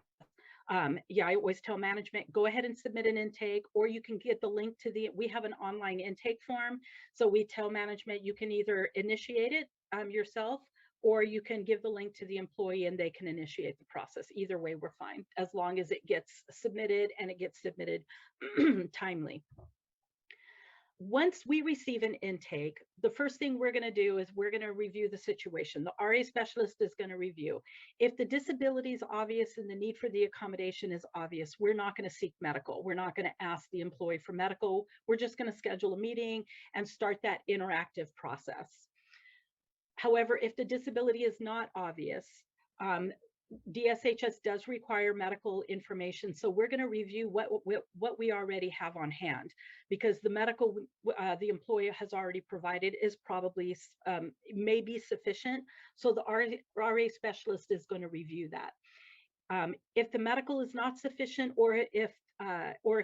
Speaker 2: I always tell management, go ahead and submit an intake, or you can get the link to we have an online intake form. So we tell management, you can either initiate it yourself, or you can give the link to the employee and they can initiate the process. Either way, we're fine, as long as it gets submitted and it gets submitted timely. Once we receive an intake, the first thing we're going to do is we're going to review the situation. The RA specialist is going to review. If the disability is obvious and the need for the accommodation is obvious, we're not going to seek medical. We're not going to ask the employee for medical. We're just going to schedule a meeting and start that interactive process. However, if the disability is not obvious, DSHS does require medical information, so we're going to review what we already have on hand, because the medical the employer has already provided is probably may be sufficient. So the RA specialist is going to review that. If the medical is not sufficient, or if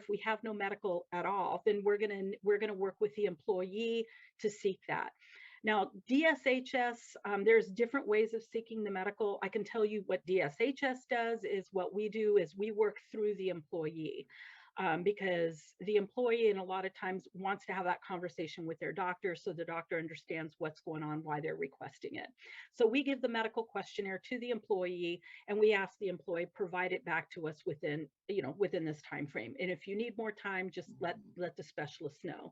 Speaker 2: we have no medical at all, then we're going to work with the employee to seek that. Now, DSHS, there's different ways of seeking the medical. I can tell you what DSHS does is what we do is we work through the employee, because the employee, and a lot of times, wants to have that conversation with their doctor, so the doctor understands what's going on, why they're requesting it. So we give the medical questionnaire to the employee, and we ask the employee provide it back to us within this time frame. And if you need more time, just let the specialist know.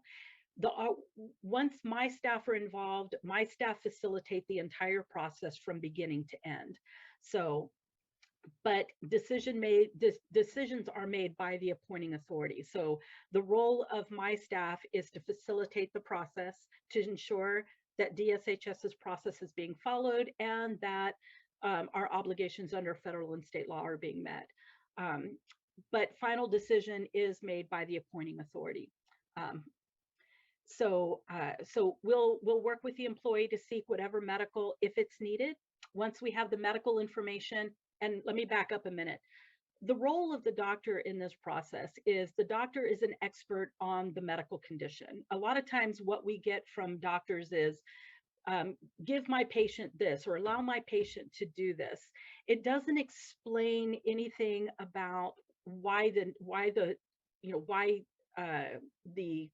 Speaker 2: Once my staff are involved, my staff facilitate the entire process from beginning to end. So, but decisions are made by the appointing authority. So the role of my staff is to facilitate the process, to ensure that DSHS's process is being followed, and that our obligations under federal and state law are being met. But final decision is made by the appointing authority. So we'll work with the employee to seek whatever medical, if it's needed. Once we have the medical information, and let me back up a minute. The role of the doctor in this process is the doctor is an expert on the medical condition. A lot of times what we get from doctors is, give my patient this, or allow my patient to do this. It doesn't explain anything about why the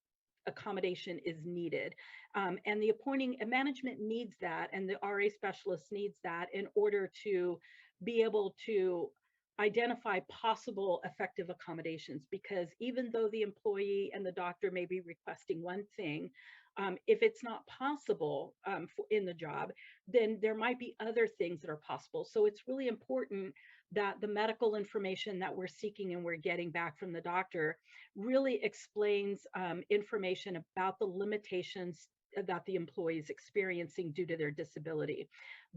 Speaker 2: accommodation is needed. And the appointing and management needs that, and the RA specialist needs that in order to be able to identify possible effective accommodations. Because even though the employee and the doctor may be requesting one thing, if it's not possible in the job, then there might be other things that are possible. So it's really important that the medical information that we're seeking and we're getting back from the doctor really explains information about the limitations that the employee is experiencing due to their disability.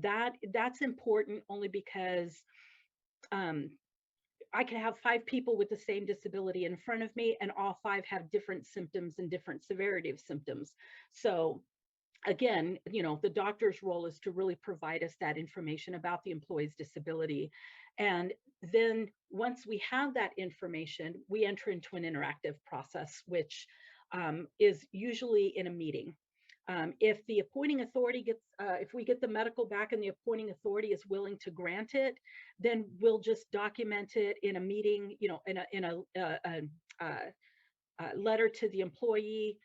Speaker 2: That's important only because I can have 5 people with the same disability in front of me, and all 5 have different symptoms and different severity of symptoms. So again, the doctor's role is to really provide us that information about the employee's disability. And then once we have that information, we enter into an interactive process, which is usually in a meeting. If the appointing authority if we get the medical back and the appointing authority is willing to grant it, then we'll just document it in a meeting, in a letter to the employee.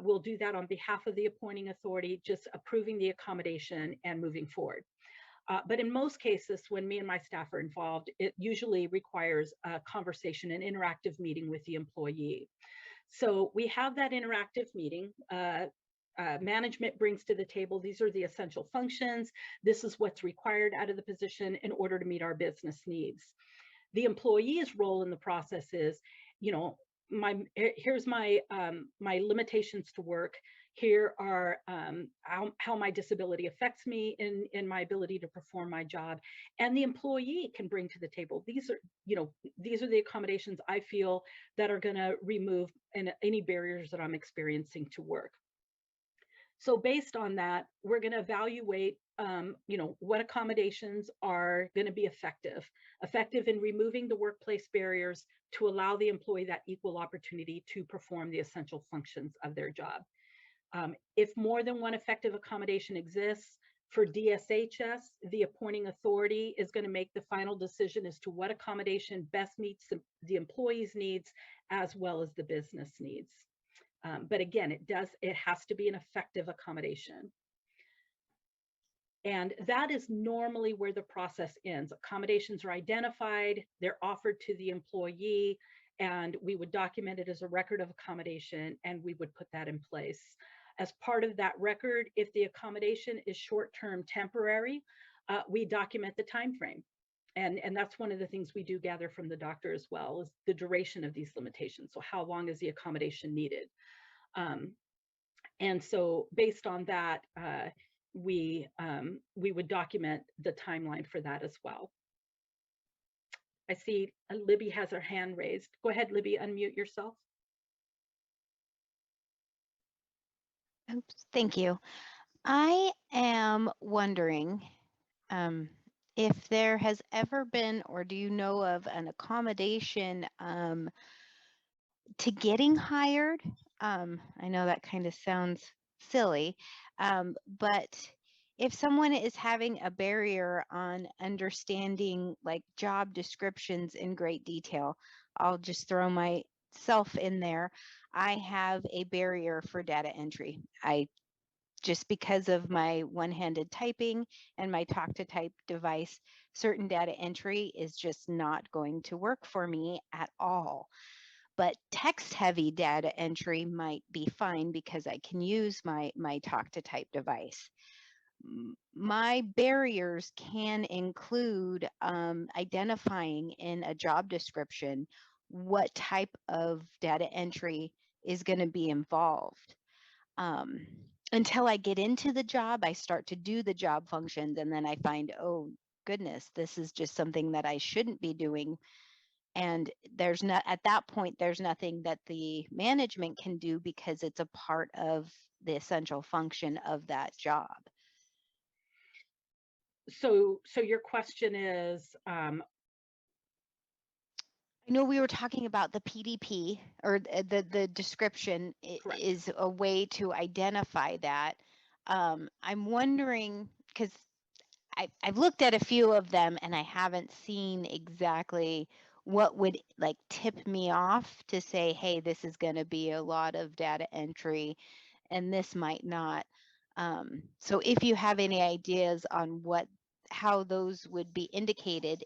Speaker 2: We'll do that on behalf of the appointing authority, just approving the accommodation and moving forward. But in most cases, when me and my staff are involved, it usually requires a conversation, an interactive meeting with the employee. So we have that interactive meeting. Management brings to the table, these are the essential functions. This is what's required out of the position in order to meet our business needs. The employee's role in the process is, here's my my limitations to work. Here are how my disability affects me in my ability to perform my job. And the employee can bring to the table, these are the accommodations I feel that are going to remove any barriers that I'm experiencing to work. So based on that, we're going to evaluate, what accommodations are going to be effective in removing the workplace barriers to allow the employee that equal opportunity to perform the essential functions of their job. If more than one effective accommodation exists, for DSHS, the appointing authority is going to make the final decision as to what accommodation best meets the employee's needs as well as the business needs. But again, it has to be an effective accommodation. And that is normally where the process ends. Accommodations are identified, they're offered to the employee, and we would document it as a record of accommodation, and we would put that in place. As part of that record, if the accommodation is short-term temporary, we document the time frame. And that's one of the things we do gather from the doctor as well, is the duration of these limitations. So how long is the accommodation needed? And so based on that, we would document the timeline for that as well. I see Libby has her hand raised. Go ahead, Libby, unmute yourself.
Speaker 5: Oops, thank you. I am wondering if there has ever been, or do you know of an accommodation to getting hired? I know that kind of sounds silly, but if someone is having a barrier on understanding like job descriptions in great detail, I'll just throw myself in there. I have a barrier for data entry. Just because of my one-handed typing and my talk-to-type device, certain data entry is just not going to work for me at all. But text-heavy data entry might be fine because I can use my talk-to-type device. My barriers can include identifying in a job description what type of data entry is going to be involved. Until I get into the job, I start to do the job functions, and then I find, oh goodness, this is just something that I shouldn't be doing. And there's not, at that point, there's nothing that the management can do because it's a part of the essential function of that job.
Speaker 2: So your question is,
Speaker 5: I know we were talking about the PDP, or the description
Speaker 2: Correct.
Speaker 5: is a way to identify that. I'm wondering, because I've looked at a few of them and I haven't seen exactly what would like tip me off to say, hey, this is going to be a lot of data entry and this might not. So if you have any ideas on how those would be indicated,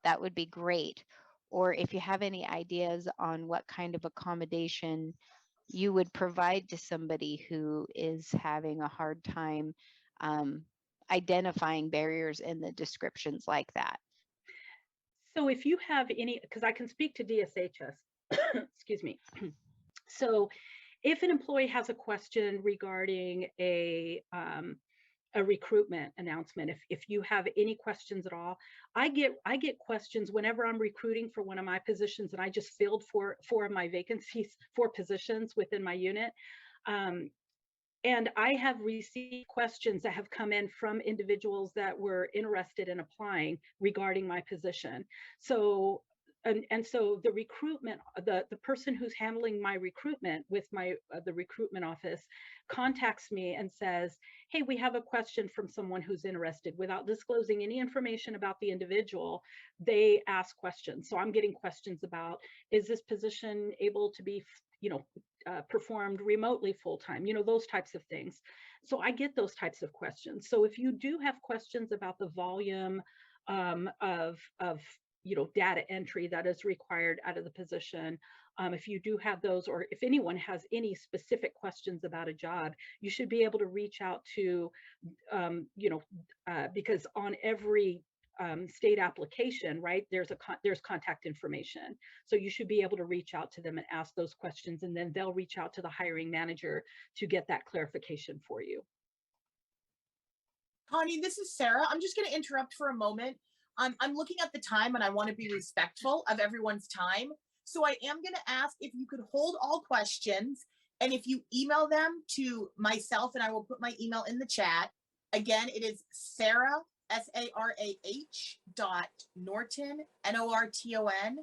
Speaker 5: that would be great. Or if you have any ideas on what kind of accommodation you would provide to somebody who is having a hard time identifying barriers in the descriptions like that.
Speaker 2: So if you have any, because I can speak to DSHS, excuse me. So if an employee has a question regarding a recruitment announcement, if you have any questions at all, I get questions whenever I'm recruiting for one of my positions, and I just filled four of my vacancies, 4 positions within my unit. And I have received questions that have come in from individuals that were interested in applying regarding my position. So, and so the recruitment, the person who's handling my recruitment with the recruitment office contacts me and says, hey, we have a question from someone who's interested. Without disclosing any information about the individual, they ask questions. So I'm getting questions about, is this position able to be, performed remotely full-time, those types of things. So I get those types of questions. So if you do have questions about the volume of data entry that is required out of the position, if you do have those, or if anyone has any specific questions about a job, you should be able to reach out to, because on every state application, right, there's contact information. So you should be able to reach out to them and ask those questions, and then they'll reach out to the hiring manager to get that clarification for you.
Speaker 1: Connie, this is Sarah. I'm just going to interrupt for a moment. I'm looking at the time and I want to be respectful of everyone's time. So I am going to ask if you could hold all questions, and if you email them to myself, and I will put my email in the chat. Again, it is Sarah, SARAH.Norton, NORTON,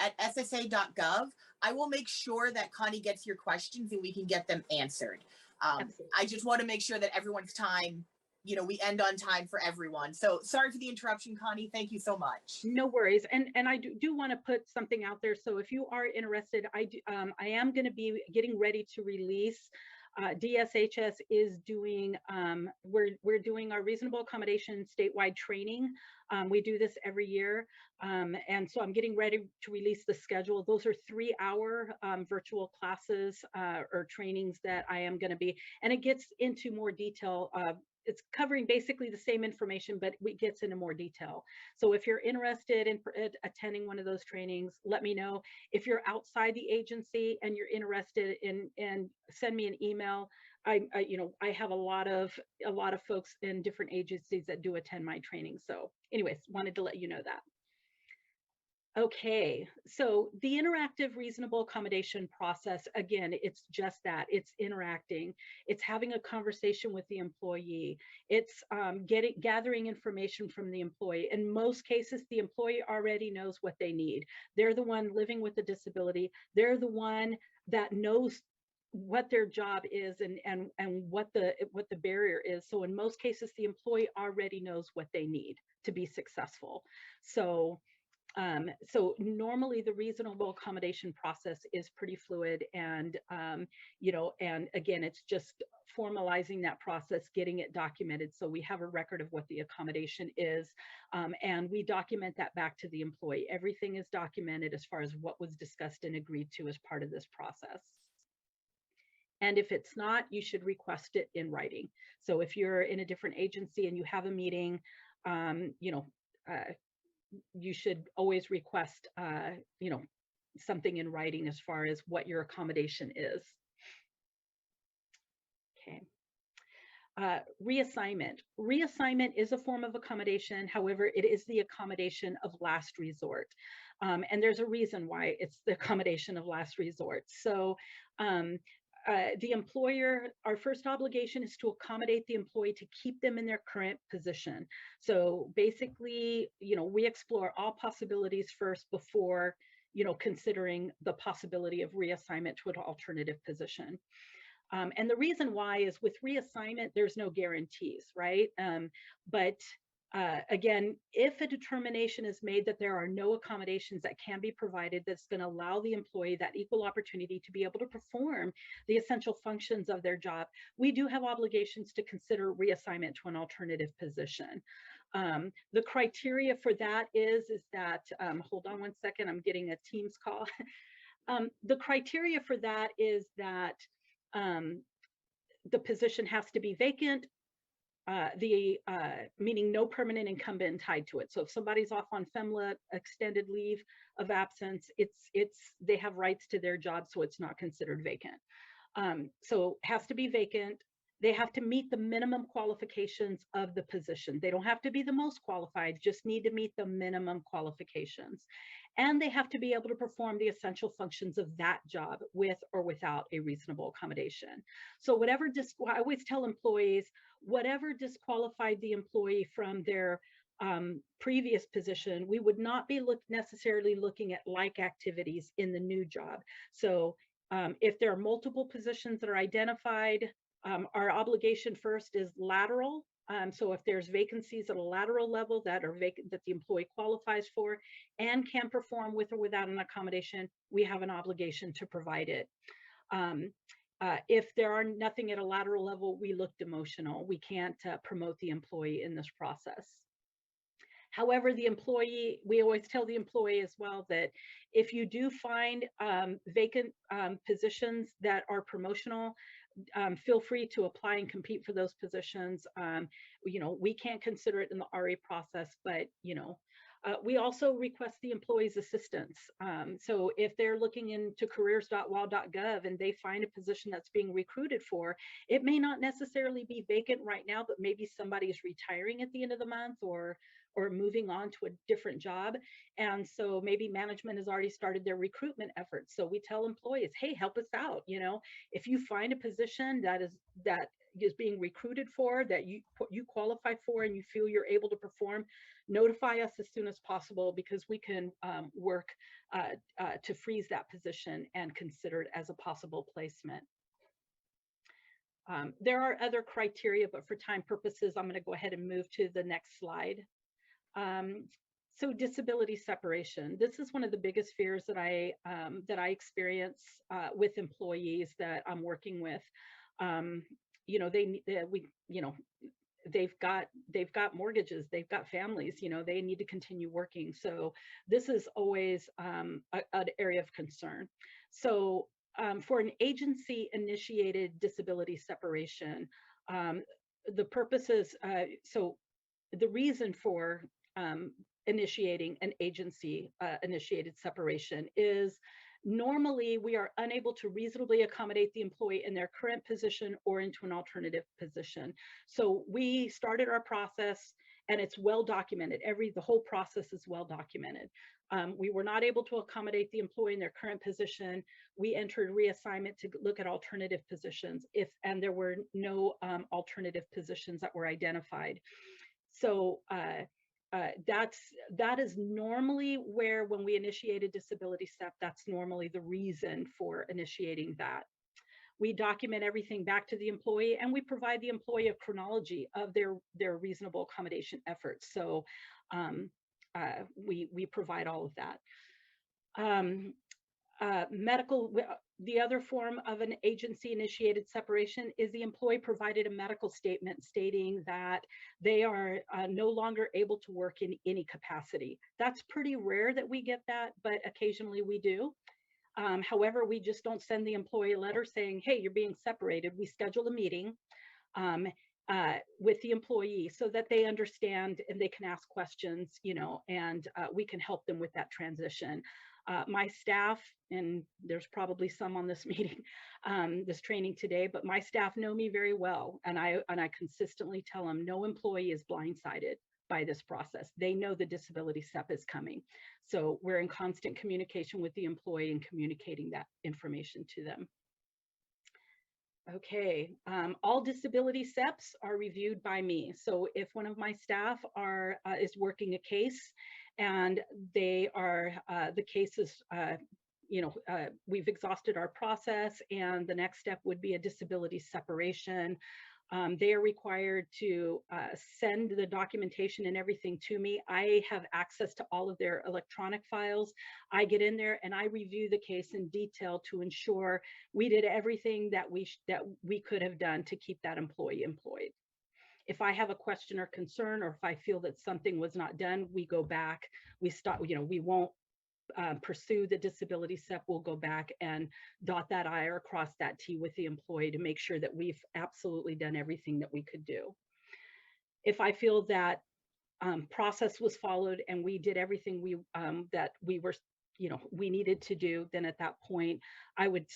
Speaker 1: at ssa.gov. I will make sure that Connie gets your questions and we can get them answered. I just want to make sure that everyone's time, we end on time for everyone. So sorry for the interruption, Connie. Thank you so much.
Speaker 2: No worries. And I do want to put something out there. So if you are interested, I am going to be getting ready to release DSHS is doing, we're doing our reasonable accommodation statewide training. We do this every year. And so I'm getting ready to release the schedule. Those are 3-hour virtual classes or trainings that I am going to be, and it gets into more detail. It's covering basically the same information, but it gets into more detail. So if you're interested in attending one of those trainings, let me know. If you're outside the agency and you're interested in send me an email. I have a lot of folks in different agencies that do attend my training. So anyways, wanted to let you know that. Okay, so the interactive reasonable accommodation process, again, it's just that. It's interacting. It's having a conversation with the employee. It's gathering information from the employee. In most cases, the employee already knows what they need. They're the one living with a disability. They're the one that knows what their job is and what the barrier is. So in most cases, the employee already knows what they need to be successful. So normally the reasonable accommodation process is pretty fluid, and and again, it's just formalizing that process, getting it documented so we have a record of what the accommodation is, and we document that back to the employee. Everything is documented as far as what was discussed and agreed to as part of this process. And if it's not, you should request it in writing. So if you're in a different agency and you have a meeting, you should always request, something in writing as far as what your accommodation is. Okay. Reassignment. Reassignment is a form of accommodation. However, it is the accommodation of last resort. And there's a reason why it's the accommodation of last resort. So the employer, our first obligation is to accommodate the employee to keep them in their current position. So basically, we explore all possibilities first before, considering the possibility of reassignment to an alternative position. And the reason why is with reassignment, there's no guarantees, right? But again, if a determination is made that there are no accommodations that can be provided that's going to allow the employee that equal opportunity to be able to perform the essential functions of their job, we do have obligations to consider reassignment to an alternative position. The criteria for that is that, hold on one second, I'm getting a Teams call. The criteria for that is that the position has to be vacant, meaning no permanent incumbent tied to it. So if somebody's off on FEMLA extended leave of absence, they have rights to their job, so it's not considered vacant. So it has to be vacant. They have to meet the minimum qualifications of the position. They don't have to be the most qualified, just need to meet the minimum qualifications. And they have to be able to perform the essential functions of that job with or without a reasonable accommodation. So I always tell employees, whatever disqualified the employee from their previous position, we would not be necessarily looking at like activities in the new job. So if there are multiple positions that are identified, our obligation first is lateral. So if there's vacancies at a lateral level that are vacant, that the employee qualifies for and can perform with or without an accommodation, we have an obligation to provide it. If there are nothing at a lateral level, we look demotional. We can't promote the employee in this process. However, we always tell the employee as well that if you do find vacant positions that are promotional, feel free to apply and compete for those positions. We can't consider it in the RA process, but we also request the employee's assistance. So if they're looking into careers.wal.gov and they find a position that's being recruited for, it may not necessarily be vacant right now, but maybe somebody is retiring at the end of the month or moving on to a different job. And so maybe management has already started their recruitment efforts. So we tell employees, hey, help us out. If you find a position that is being recruited for, that you qualify for and you feel you're able to perform, notify us as soon as possible, because we can work to freeze that position and consider it as a possible placement. There are other criteria, but for time purposes, I'm going to go ahead and move to the next slide. So disability separation. This is one of the biggest fears that I experience with employees that I'm working with. You know, they've got mortgages, they've got families, you know, they need to continue working. So this is always an area of concern. So for an agency initiated disability separation, the purposes, so the reason for initiating an agency initiated separation is normally we are unable to reasonably accommodate the employee in their current position or into an alternative position. So we started our process and it's well documented. The whole process is well documented. We were not able to accommodate the employee in their current position. We entered reassignment to look at alternative positions and there were no alternative positions that were identified. So that is normally where, when we initiate a disability SEP, that's normally the reason for initiating that. We document everything back to the employee and we provide the employee a chronology of their reasonable accommodation efforts. So we provide all of that. The other form of an agency initiated separation is the employee provided a medical statement stating that they are no longer able to work in any capacity. That's pretty rare that we get that, but occasionally we do. However, we just don't send the employee a letter saying, hey, you're being separated. We schedule a meeting with the employee so that they understand and they can ask questions, you know, and we can help them with that transition. My staff, and there's probably some on this meeting, this training today, but my staff know me very well. And I consistently tell them no employee is blindsided by this process. They know the disability SEP is coming. So we're in constant communication with the employee and communicating that information to them. Okay, all disability SEPs are reviewed by me. So if one of my staff is working a case and they are, the case is, you know, we've exhausted our process and the next step would be a disability separation. They are required to send the documentation and everything to me. I have access to all of their electronic files. I get in there and I review the case in detail to ensure we did everything that we could have done to keep that employee employed. If I have a question or concern, or if I feel that something was not done, we go back, we stop, you know, we won't pursue the disability SEP. We'll go back and dot that I or cross that T with the employee to make sure that we've absolutely done everything that we could do. If I feel that process was followed and we did everything that we were, you know, we needed to do, then at that point, I would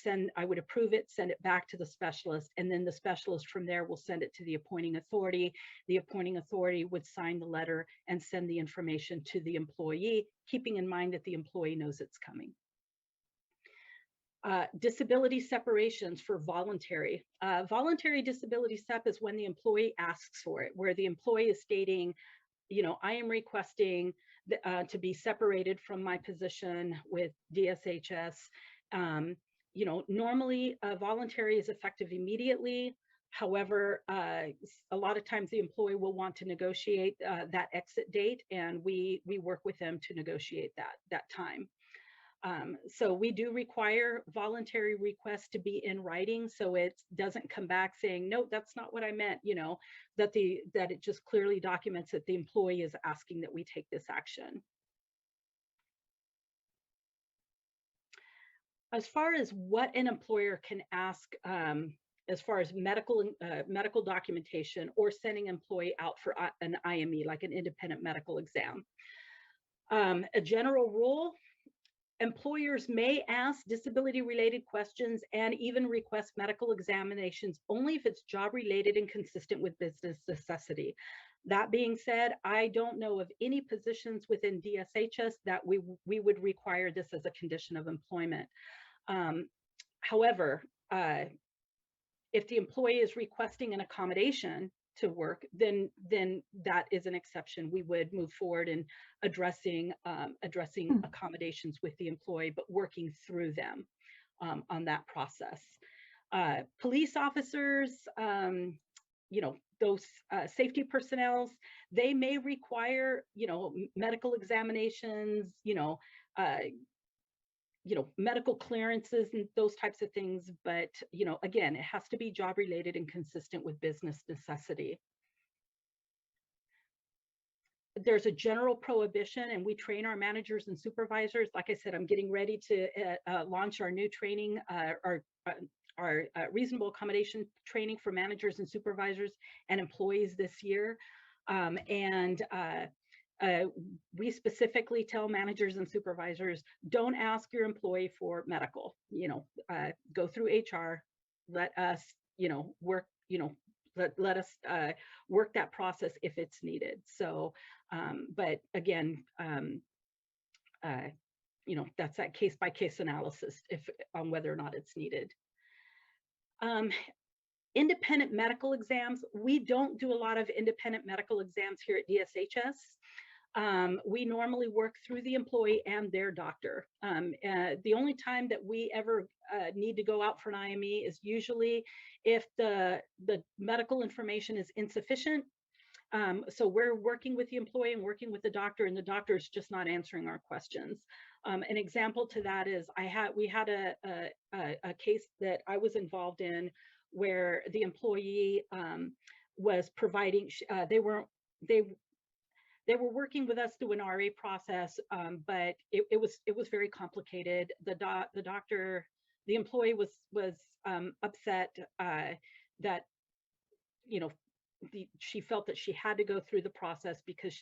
Speaker 2: approve it, send it back to the specialist, and then the specialist from there will send it to the appointing authority. The appointing authority would sign the letter and send the information to the employee, keeping in mind that the employee knows it's coming. Disability separations for voluntary. Voluntary disability SEP is when the employee asks for it, where the employee is stating, you know, I am requesting to be separated from my position with DSHS. You know, normally voluntary is effective immediately. However, a lot of times the employee will want to negotiate that exit date, and we work with them to negotiate that time. So we do require voluntary requests to be in writing, so it doesn't come back saying, no, that's not what I meant, you know, that it just clearly documents that the employee is asking that we take this action. As far as what an employer can ask, as far as medical documentation or sending employee out for an IME, like an independent medical exam. A general rule, employers may ask disability-related questions and even request medical examinations only if it's job-related and consistent with business necessity. That being said, I don't know of any positions within DSHS that we would require this as a condition of employment. However, if the employee is requesting an accommodation to work, then that is an exception. We would move forward in addressing accommodations with the employee, but working through them on that process. Police officers, you know, those safety personnel, they may require, you know, medical examinations, you know, you know, medical clearances and those types of things. But, you know, again, it has to be job related and consistent with business necessity. There's a general prohibition, and we train our managers and supervisors. Like I said, I'm getting ready to launch our new training, our reasonable accommodation training for managers and supervisors and employees this year. We specifically tell managers and supervisors, don't ask your employee for medical, you know, go through HR, let us, you know, work, you know, let us work that process if it's needed. So, but again, you know, that's that case by case analysis if on whether or not it's needed. Independent medical exams. We don't do a lot of independent medical exams here at DSHS. We normally work through the employee and their doctor. The only time that we ever need to go out for an IME is usually if the medical information is insufficient. So we're working with the employee and working with the doctor, and the doctor is just not answering our questions. An example to that is we had a case that I was involved in where the employee was providing, they were working with us through an RA process, but it was very complicated. The employee was upset that, you know, she felt that she had to go through the process because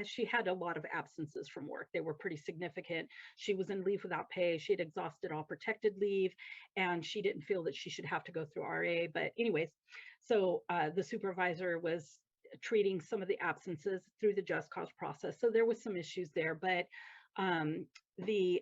Speaker 2: she had a lot of absences from work. They were pretty significant. She was in leave without pay. She had exhausted all protected leave, and she didn't feel that she should have to go through RA. But anyways, so the supervisor was treating some of the absences through the just cause process. So there was some issues there, but the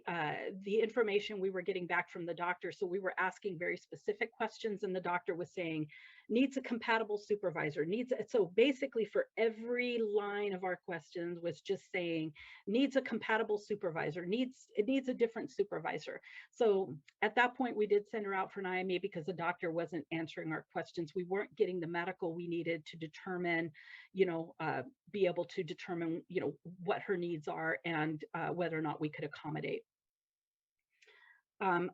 Speaker 2: information we were getting back from the doctor, so we were asking very specific questions, and the doctor was saying, needs a compatible supervisor, so basically for every line of our questions was just saying, needs a compatible supervisor, it needs a different supervisor. So at that point, we did send her out for an IME because the doctor wasn't answering our questions. We weren't getting the medical we needed to determine, you know, be able to determine, you know, what her needs are and whether or not we could accommodate.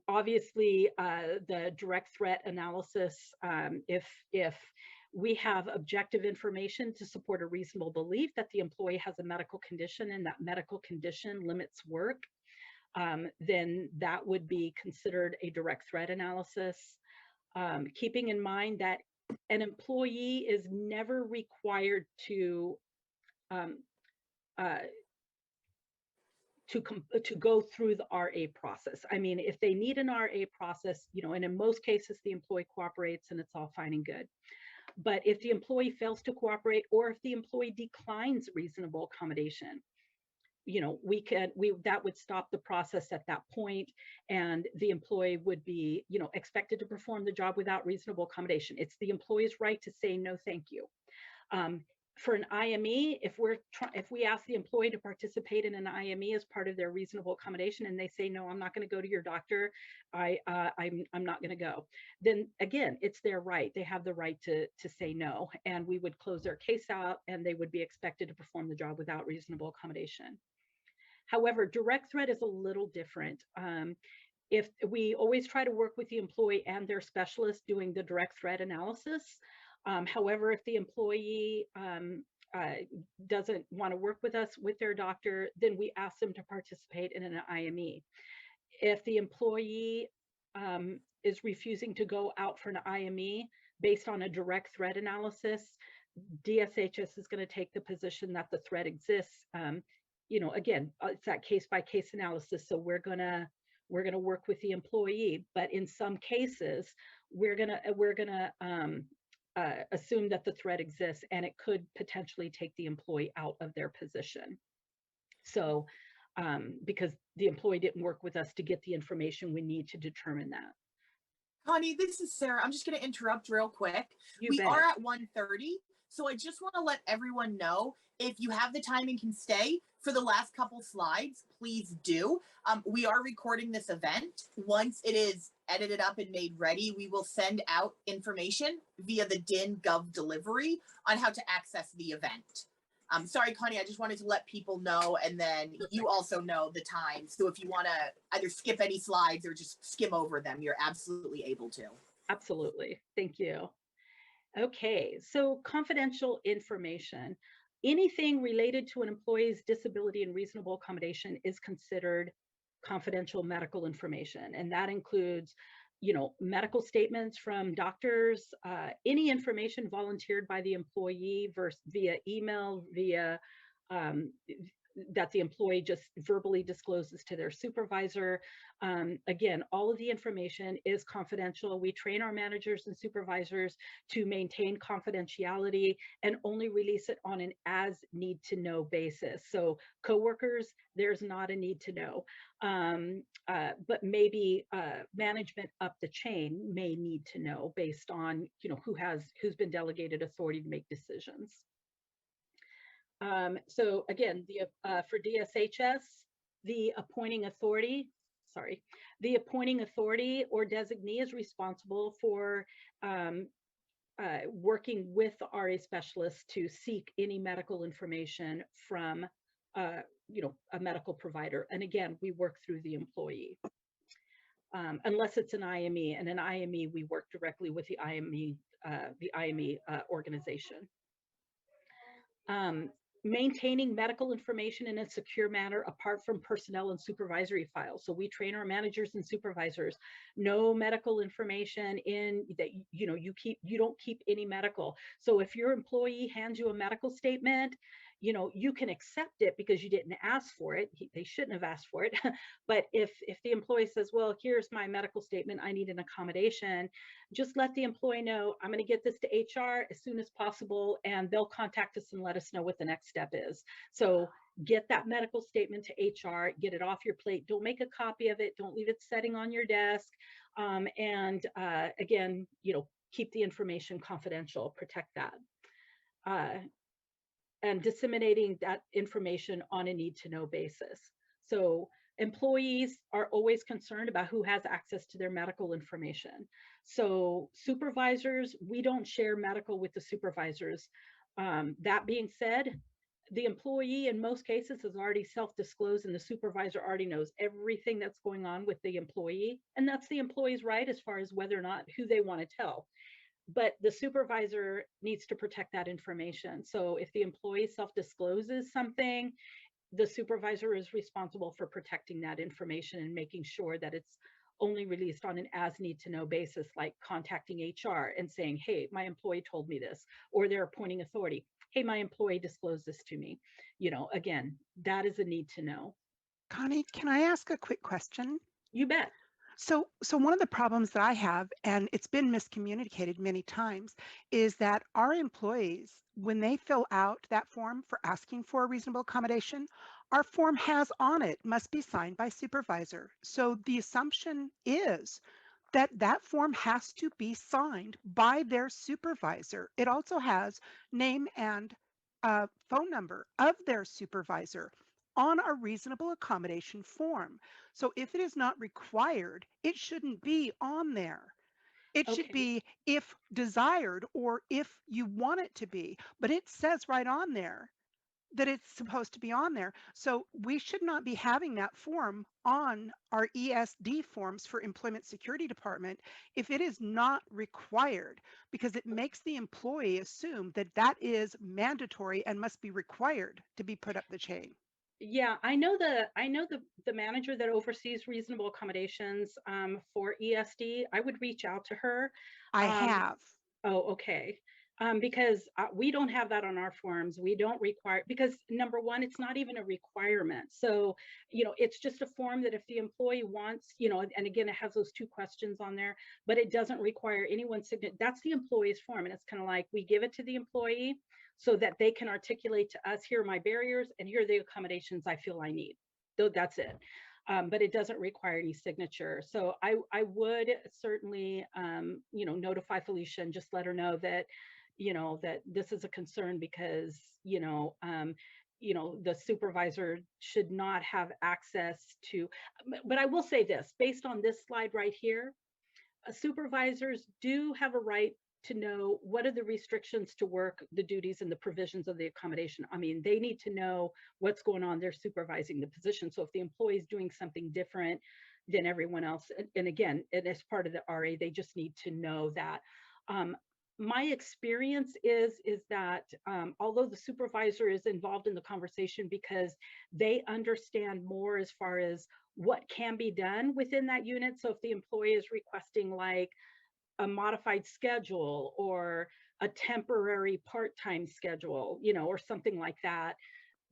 Speaker 2: Obviously, the direct threat analysis, if we have objective information to support a reasonable belief that the employee has a medical condition and that medical condition limits work, then that would be considered a direct threat analysis. Keeping in mind that an employee is never required to go through the RA process. I mean, if they need an RA process, you know, and in most cases the employee cooperates and it's all fine and good. But if the employee fails to cooperate, or if the employee declines reasonable accommodation, you know, that would stop the process at that point, and the employee would be, you know, expected to perform the job without reasonable accommodation. It's the employee's right to say no, thank you. For an IME, if we ask the employee to participate in an IME as part of their reasonable accommodation, and they say, no, I'm not going to go to your doctor, I'm not going to go, then again, it's their right. They have the right to say no, and we would close their case out, and they would be expected to perform the job without reasonable accommodation. However, direct threat is a little different. If we always try to work with the employee and their specialist doing the direct threat analysis. However, if the employee doesn't want to work with us with their doctor, then we ask them to participate in an IME. If the employee is refusing to go out for an IME based on a direct threat analysis, DSHS is going to take the position that the threat exists. You know, again, it's that case by case analysis. So we're gonna work with the employee, but in some cases, we're gonna assume that the threat exists, and it could potentially take the employee out of their position. So, because the employee didn't work with us to get the information we need to determine that.
Speaker 1: Connie, this is Sarah. I'm just going to interrupt real quick.
Speaker 2: You bet.
Speaker 1: Are at 1:30, so I just want to let everyone know, if you have the time and can stay for the last couple slides, please do. We are recording this event. Once it is edited up and made ready, we will send out information via the DIN Gov delivery on how to access the event. Sorry, Connie, I just wanted to let people know, and then you also know the time. So if you want to either skip any slides or just skim over them, you're absolutely able to.
Speaker 2: Absolutely. Thank you. Okay, so confidential information. Anything related to an employee's disability and reasonable accommodation is considered confidential medical information. And that includes, medical statements from doctors, any information volunteered by the employee via email, via that the employee just verbally discloses to their supervisor. Again, all of the information is confidential. We train our managers and supervisors to maintain confidentiality and only release it on an as need to know basis. So coworkers, there's not a need to know, but maybe management up the chain may need to know based on who's been delegated authority to make decisions. So again, for DSHS, the appointing authority or designee is responsible for working with RA specialists to seek any medical information from a medical provider. And again, we work through the employee. Unless it's an IME, and an IME, we work directly with the IME organization. Maintaining medical information in a secure manner apart from personnel and supervisory files. So we train our managers and supervisors. No medical information in that you don't keep any medical. So if your employee hands you a medical statement, you can accept it because you didn't ask for it. They shouldn't have asked for it. But if the employee says, well, here's my medical statement, I need an accommodation, just let the employee know, I'm going to get this to HR as soon as possible, and they'll contact us and let us know what the next step is. So get that medical statement to HR, get it off your plate. Don't make a copy of it. Don't leave it sitting on your desk. And again, keep the information confidential, protect that. And disseminating that information on a need to know basis. So employees are always concerned about who has access to their medical information. So supervisors, we don't share medical with the supervisors. That being said, the employee in most cases has already self-disclosed, and the supervisor already knows everything that's going on with the employee. And that's the employee's right as far as whether or not who they want to tell. But the supervisor needs to protect that information. So if the employee self-discloses something, the supervisor is responsible for protecting that information and making sure that it's only released on an as need to know basis, like contacting HR and saying, hey, my employee told me this, or their appointing authority. Hey, my employee disclosed this to me. Again, that is a need to know.
Speaker 7: Connie, can I ask a quick question?
Speaker 2: You bet.
Speaker 7: So one of the problems that I have, and it's been miscommunicated many times, is that our employees, when they fill out that form for asking for a reasonable accommodation, our form has on it, must be signed by supervisor. So the assumption is that that form has to be signed by their supervisor. It also has name and phone number of their supervisor on a reasonable accommodation form. So if it is not required, it shouldn't be on there. It should be if desired or if you want it to be, but it says right on there that it's supposed to be on there. So we should not be having that form on our ESD forms for Employment Security Department if it is not required, because it makes the employee assume that that is mandatory and must be required to be put up the chain.
Speaker 2: Yeah, I know the manager that oversees reasonable accommodations for ESD. I would reach out to her.
Speaker 7: I have.
Speaker 2: Oh, okay. Because we don't have that on our forms. We don't require, because number one, it's not even a requirement. So, it's just a form that if the employee wants, and again, it has those two questions on there, but it doesn't require anyone's signature. That's the employee's form. And it's kind of like, we give it to the employee so that they can articulate to us, here are my barriers and here are the accommodations I feel I need. So that's it. But it doesn't require any signature. So I would certainly, notify Felicia and just let her know that, that this is a concern because, the supervisor should not have access to, but I will say this, based on this slide right here, supervisors do have a right to know what are the restrictions to work, the duties and the provisions of the accommodation. I mean, they need to know what's going on. They're supervising the position. So if the employee is doing something different than everyone else, and again, and as part of the RA, they just need to know that. My experience is that although the supervisor is involved in the conversation because they understand more as far as what can be done within that unit. So if the employee is requesting like a modified schedule or a temporary part-time schedule, you know, or something like that,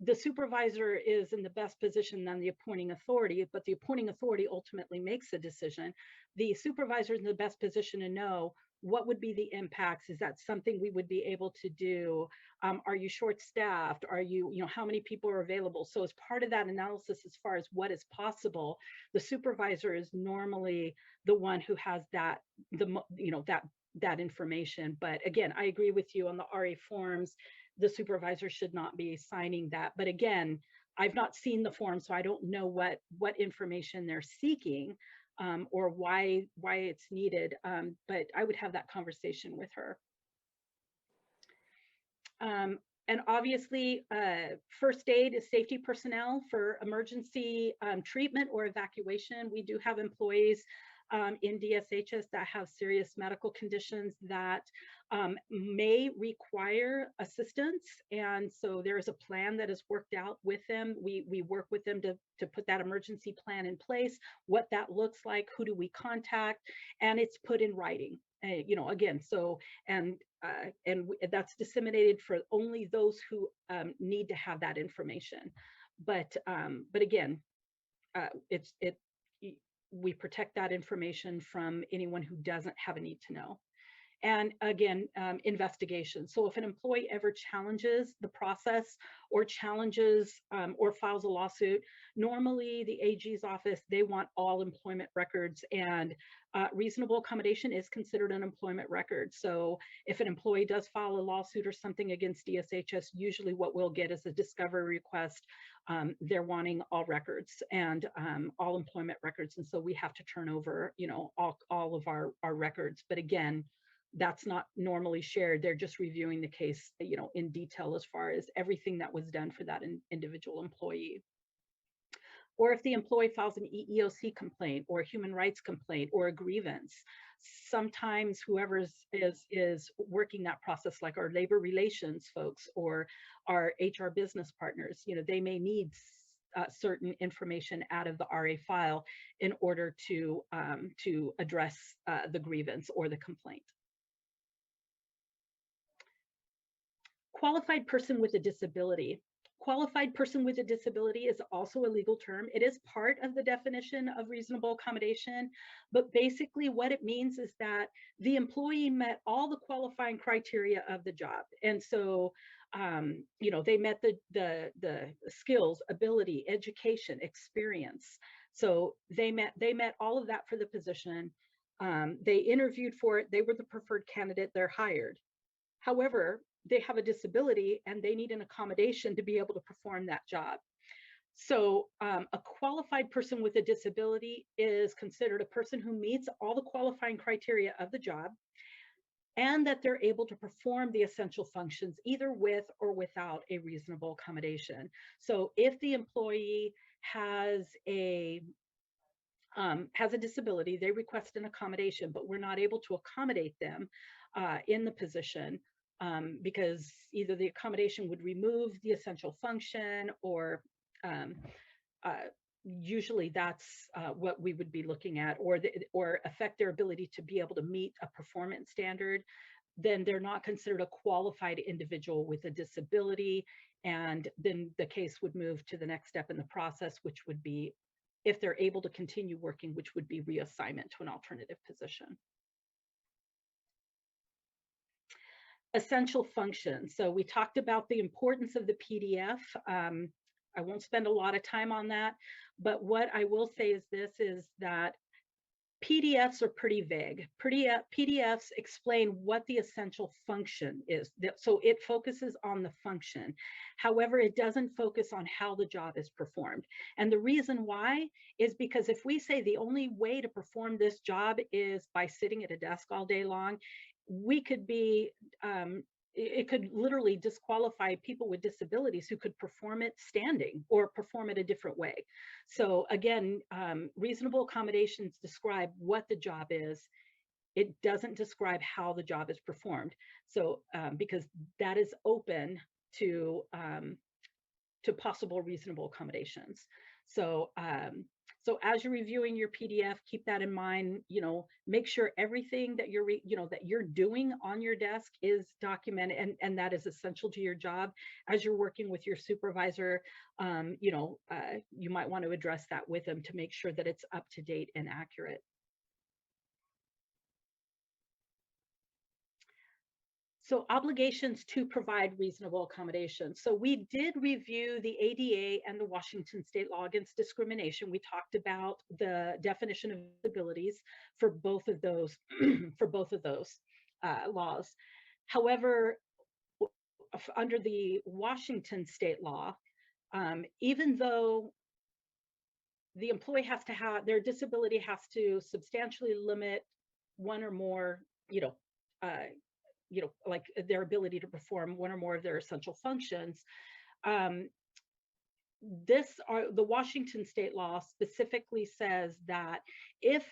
Speaker 2: the supervisor is in the best position than the appointing authority, but the appointing authority ultimately makes a decision. The supervisor is in the best position to know what would be the impacts. Is that something we would be able to do? Are you short-staffed? Are you know, how many people are available? So as part of that analysis, as far as what is possible, the supervisor is normally the one who has that, that information. But again, I agree with you on the RA forms. The supervisor should not be signing that. But again, I've not seen the form, so I don't know what information they're seeking or why it's needed. But I would have that conversation with her. And obviously, first aid is safety personnel for emergency treatment or evacuation. We do have employees in DSHS that have serious medical conditions that may require assistance. And so there is a plan that is worked out with them. We work with them to put that emergency plan in place, what that looks like, who do we contact, and it's put in writing. You know, again, so, and that's disseminated for only those who need to have that information. But again, we protect that information from anyone who doesn't have a need to know. And again, investigation. So if an employee ever challenges the process or challenges or files a lawsuit, normally the AG's office, they want all employment records, and reasonable accommodation is considered an employment record. So if an employee does file a lawsuit or something against DSHS, usually what we'll get is a discovery request. They're wanting all records and all employment records. And so we have to turn over, you know, all of our records. But again, that's not normally shared. They're just reviewing the case, you know, in detail as far as everything that was done for that individual employee. Or if the employee files an EEOC complaint or a human rights complaint or a grievance, sometimes whoever is working that process, like our labor relations folks or our HR business partners, you know, they may need certain information out of the RA file in order to address the grievance or the complaint. Qualified person with a disability. Qualified person with a disability is also a legal term. It is part of the definition of reasonable accommodation, but basically what it means is that the employee met all the qualifying criteria of the job. And so, you know, they met the skills, ability, education, experience. So they met all of that for the position. They interviewed for it. They were the preferred candidate. They're hired. However, they have a disability and they need an accommodation to be able to perform that job. So a qualified person with a disability is considered a person who meets all the qualifying criteria of the job and that they're able to perform the essential functions either with or without a reasonable accommodation. So if the employee has a disability, they request an accommodation, but we're not able to accommodate them in the position, because either the accommodation would remove the essential function or usually that's what we would be looking at, or affect their ability to be able to meet a performance standard, then they're not considered a qualified individual with a disability. And then the case would move to the next step in the process, which would be, if they're able to continue working, which would be reassignment to an alternative position. Essential functions. So we talked about the importance of the PDF. I won't spend a lot of time on that, but what I will say is this, is that PDFs are pretty vague. PDFs explain what the essential function is. So it focuses on the function. However, it doesn't focus on how the job is performed. And the reason why is because if we say the only way to perform this job is by sitting at a desk all day long, we could be, it could literally disqualify people with disabilities who could perform it standing or perform it a different way. So again, reasonable accommodations describe what the job is. It doesn't describe how the job is performed. So because that is open to possible reasonable accommodations. So so as you're reviewing your PDF, keep that in mind. Make sure everything that you're doing on your desk is documented, and that is essential to your job. As you're working with your supervisor, you might want to address that with them to make sure that it's up to date and accurate. So obligations to provide reasonable accommodations. So we did review the ADA and the Washington State Law Against Discrimination. We talked about the definition of disabilities for both of those laws. However, under the Washington state law, even though the employee has to have their disability has to substantially limit one or more, like their ability to perform one or more of their essential functions. The Washington state law specifically says that if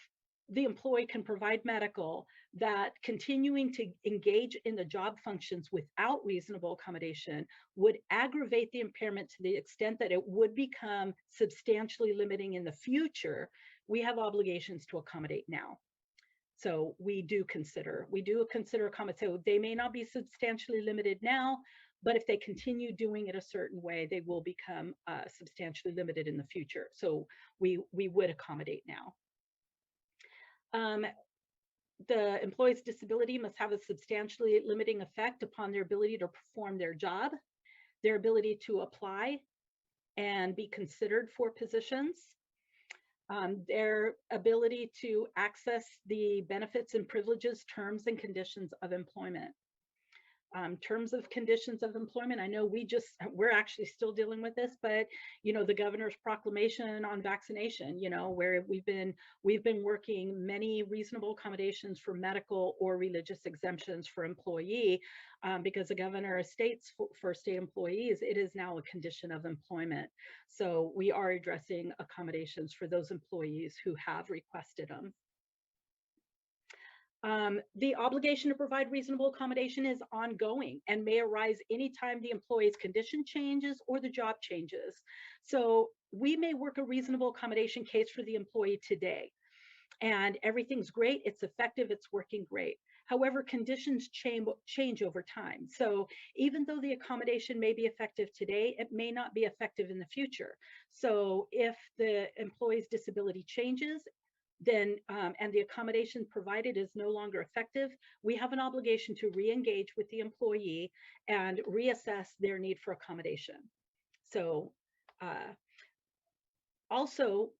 Speaker 2: the employee can provide medical, that continuing to engage in the job functions without reasonable accommodation would aggravate the impairment to the extent that it would become substantially limiting in the future. We have obligations to accommodate now. So we do consider accommodation. So they may not be substantially limited now, but if they continue doing it a certain way, they will become substantially limited in the future. So we would accommodate now. The employee's disability must have a substantially limiting effect upon their ability to perform their job, their ability to apply and be considered for positions, their ability to access the benefits and privileges, terms and conditions of employment. Terms of conditions of employment, I know we're actually still dealing with this, but the governor's proclamation on vaccination, where we've been working many reasonable accommodations for medical or religious exemptions for employee, because the governor states for state employees, it is now a condition of employment. So we are addressing accommodations for those employees who have requested them. The obligation to provide reasonable accommodation is ongoing and may arise anytime the employee's condition changes or the job changes. So we may work a reasonable accommodation case for the employee today, and everything's great, it's effective, it's working great. However, conditions change over time. So even though the accommodation may be effective today, it may not be effective in the future. So if the employee's disability changes, then and the accommodation provided is no longer effective, we have an obligation to re-engage with the employee and reassess their need for accommodation. So also,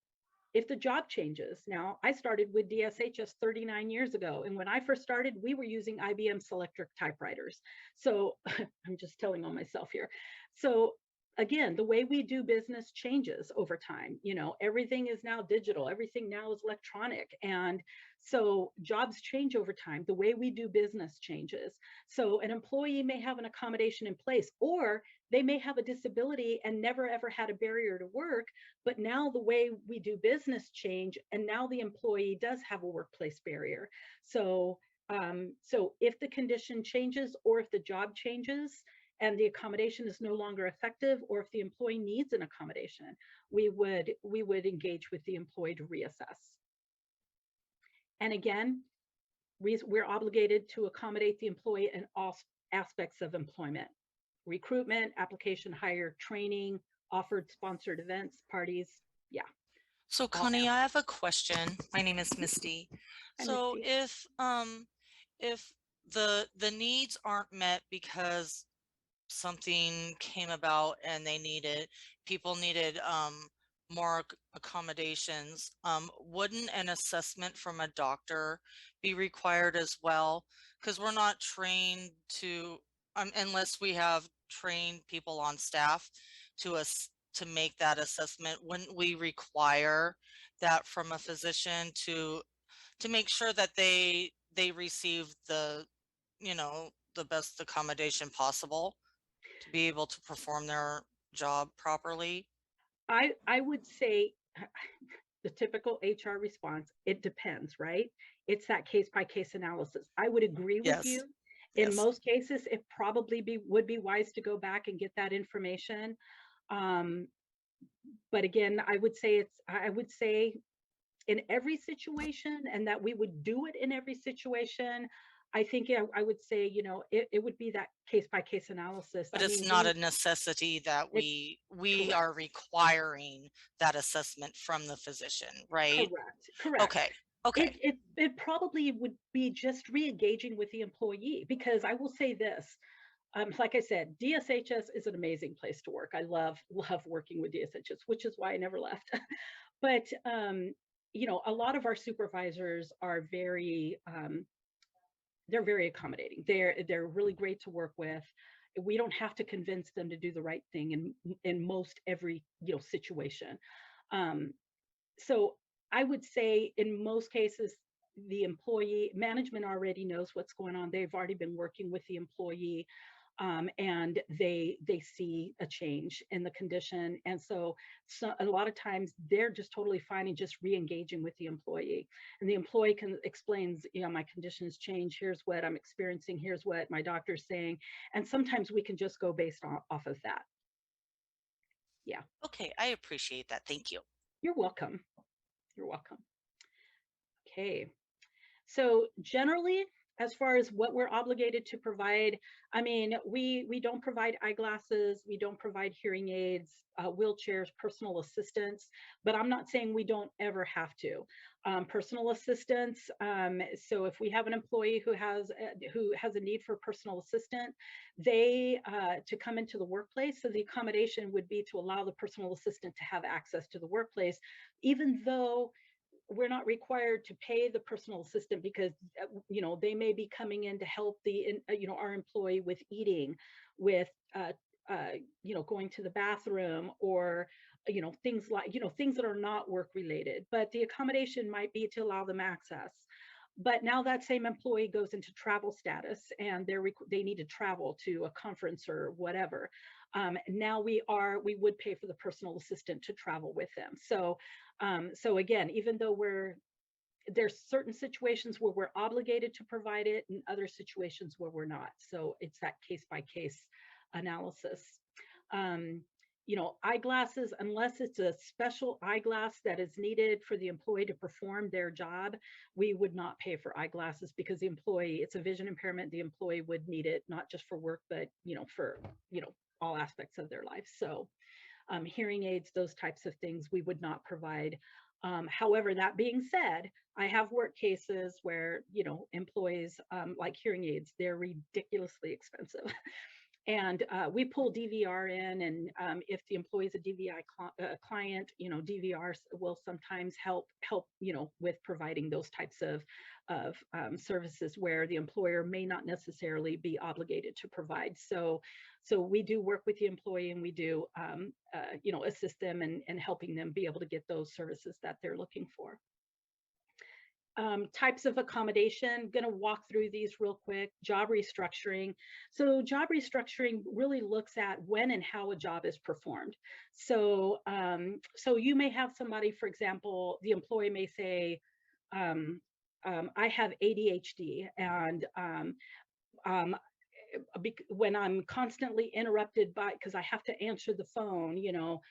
Speaker 2: if the job changes, now I started with DSHS 39 years ago, and when I first started, we were using IBM Selectric typewriters. So I'm just telling on myself here. So again, the way we do business changes over time. Everything is now digital, everything now is electronic. And so jobs change over time. The way we do business changes. So an employee may have an accommodation in place, or they may have a disability and never ever had a barrier to work, but now the way we do business change, and now the employee does have a workplace barrier. So so if the condition changes, or if the job changes, and the accommodation is no longer effective, or if the employee needs an accommodation, we would engage with the employee to reassess. And again, we're obligated to accommodate the employee in all aspects of employment: recruitment, application, hire, training, offered sponsored events, parties. Yeah.
Speaker 8: So Connie, I have a question. My name is Misty.
Speaker 2: Hi,
Speaker 8: So
Speaker 2: Misty.
Speaker 8: if the needs aren't met because something came about and people needed more accommodations, wouldn't an assessment from a doctor be required as well? Because we're not trained to, unless we have trained people on staff to make that assessment, wouldn't we require that from a physician to make sure that they receive the you know, the best accommodation possible to be able to perform their job properly?
Speaker 2: I would say the typical HR response, it depends, right? It's that case by case analysis. I would agree with
Speaker 8: Yes.
Speaker 2: you. In
Speaker 8: Yes.
Speaker 2: most cases, it probably would be wise to go back and get that information. Um, but again, I would say in every situation, and that we would do it in every situation. I think I would say, you know, it would be that case by case analysis.
Speaker 8: But
Speaker 2: I
Speaker 8: it's
Speaker 2: mean,
Speaker 8: not a necessity that
Speaker 2: it,
Speaker 8: we
Speaker 2: correct,
Speaker 8: are requiring that assessment from the physician, right?
Speaker 2: correct.
Speaker 8: Okay. Okay.
Speaker 2: It probably would be just re-engaging with the employee, because I will say this, like I said, DSHS is an amazing place to work. I love working with DSHS, which is why I never left. But you know, a lot of our supervisors are they're very accommodating. They're really great to work with. We don't have to convince them to do the right thing in most every, you know, situation. Um, so I would say in most cases, the employee management already knows what's going on. They've already been working with the employee, and they see a change in the condition. And so a lot of times they're just totally fine and just re-engaging with the employee. And the employee explains, you know, my condition has changed. Here's what I'm experiencing. Here's what my doctor's saying. And sometimes we can just go based off of that. Yeah.
Speaker 8: Okay. I appreciate that. Thank you.
Speaker 2: You're welcome. You're welcome. Okay. So generally, as far as what we're obligated to provide, I mean, we don't provide eyeglasses, we don't provide hearing aids, wheelchairs, personal assistance, but I'm not saying we don't ever have to. Personal assistance. So if we have an employee who has a need for personal assistant, they to come into the workplace. So the accommodation would be to allow the personal assistant to have access to the workplace, even though we're not required to pay the personal assistant, because you know, they may be coming in to help you know, our employee with eating, with you know, going to the bathroom, or you know, things like, you know, things that are not work related. But the accommodation might be to allow them access. But now that same employee goes into travel status, and they need to travel to a conference or whatever. Now we would pay for the personal assistant to travel with them. So so again, even though there's certain situations where we're obligated to provide it, and other situations where we're not. So it's that case by case analysis. You know, eyeglasses, unless it's a special eyeglass that is needed for the employee to perform their job, we would not pay for eyeglasses, because the employee, it's a vision impairment. The employee would need it not just for work, but you know, for, you know, all aspects of their life. So hearing aids, those types of things we would not provide. However, that being said, I have work cases where, you know, employees like hearing aids, they're ridiculously expensive. And we pull DVR in, and if the employee is a DVI client, you know, DVR will sometimes help, you know, with providing those types of services where the employer may not necessarily be obligated to provide. So we do work with the employee, and we do, you know, assist them and helping them be able to get those services that they're looking for. Types of accommodation, going to walk through these real quick. Job restructuring. So job restructuring really looks at when and how a job is performed. So so you may have somebody, for example, the employee may say, I have ADHD, and when I'm constantly interrupted by, because I have to answer the phone, you know,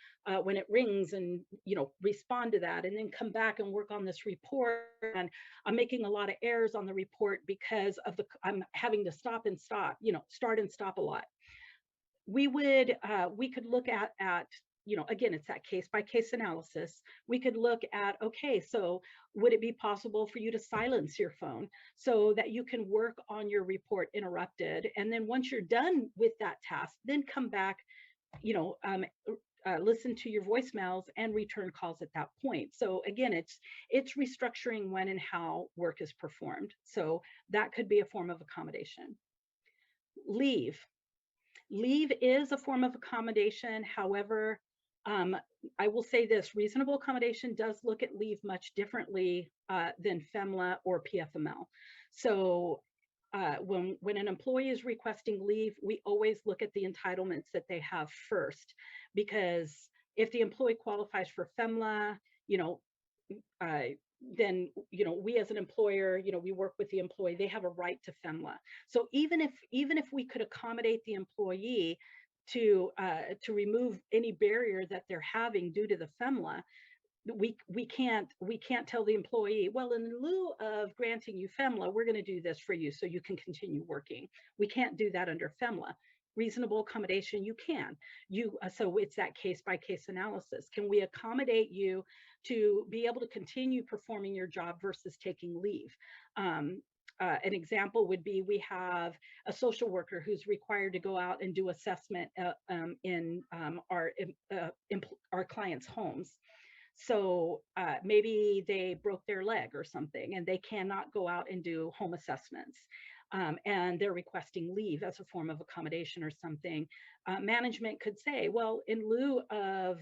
Speaker 2: when it rings, and, you know, respond to that, and then come back and work on this report. And I'm making a lot of errors on the report because of I'm having to stop and stop, you know, start and stop a lot. We could look at, you know, again, it's that case by case analysis. We could look at, okay, so would it be possible for you to silence your phone so that you can work on your report interrupted? And then once you're done with that task, then come back, you know, listen to your voicemails and return calls at that point. So again, it's restructuring when and how work is performed. So that could be a form of accommodation. Leave is a form of accommodation. However, I will say this: reasonable accommodation does look at leave much differently than FEMLA or PFML. So when an employee is requesting leave, we always look at the entitlements that they have first, because if the employee qualifies for FEMLA, then we as an employer, we work with the employee, they have a right to FEMLA. So even if we could accommodate the employee to remove any barrier that they're having due to the FEMLA, we can't tell the employee, well, in lieu of granting you FEMLA, we're going to do this for you so you can continue working. We can't do that under FEMLA. Reasonable accommodation, you can. So it's that case by case analysis. Can we accommodate you to be able to continue performing your job versus taking leave? An example would be, we have a social worker who's required to go out and do assessment in our clients' homes. So maybe they broke their leg or something and they cannot go out and do home assessments. And they're requesting leave as a form of accommodation or something. Management could say, well, in lieu of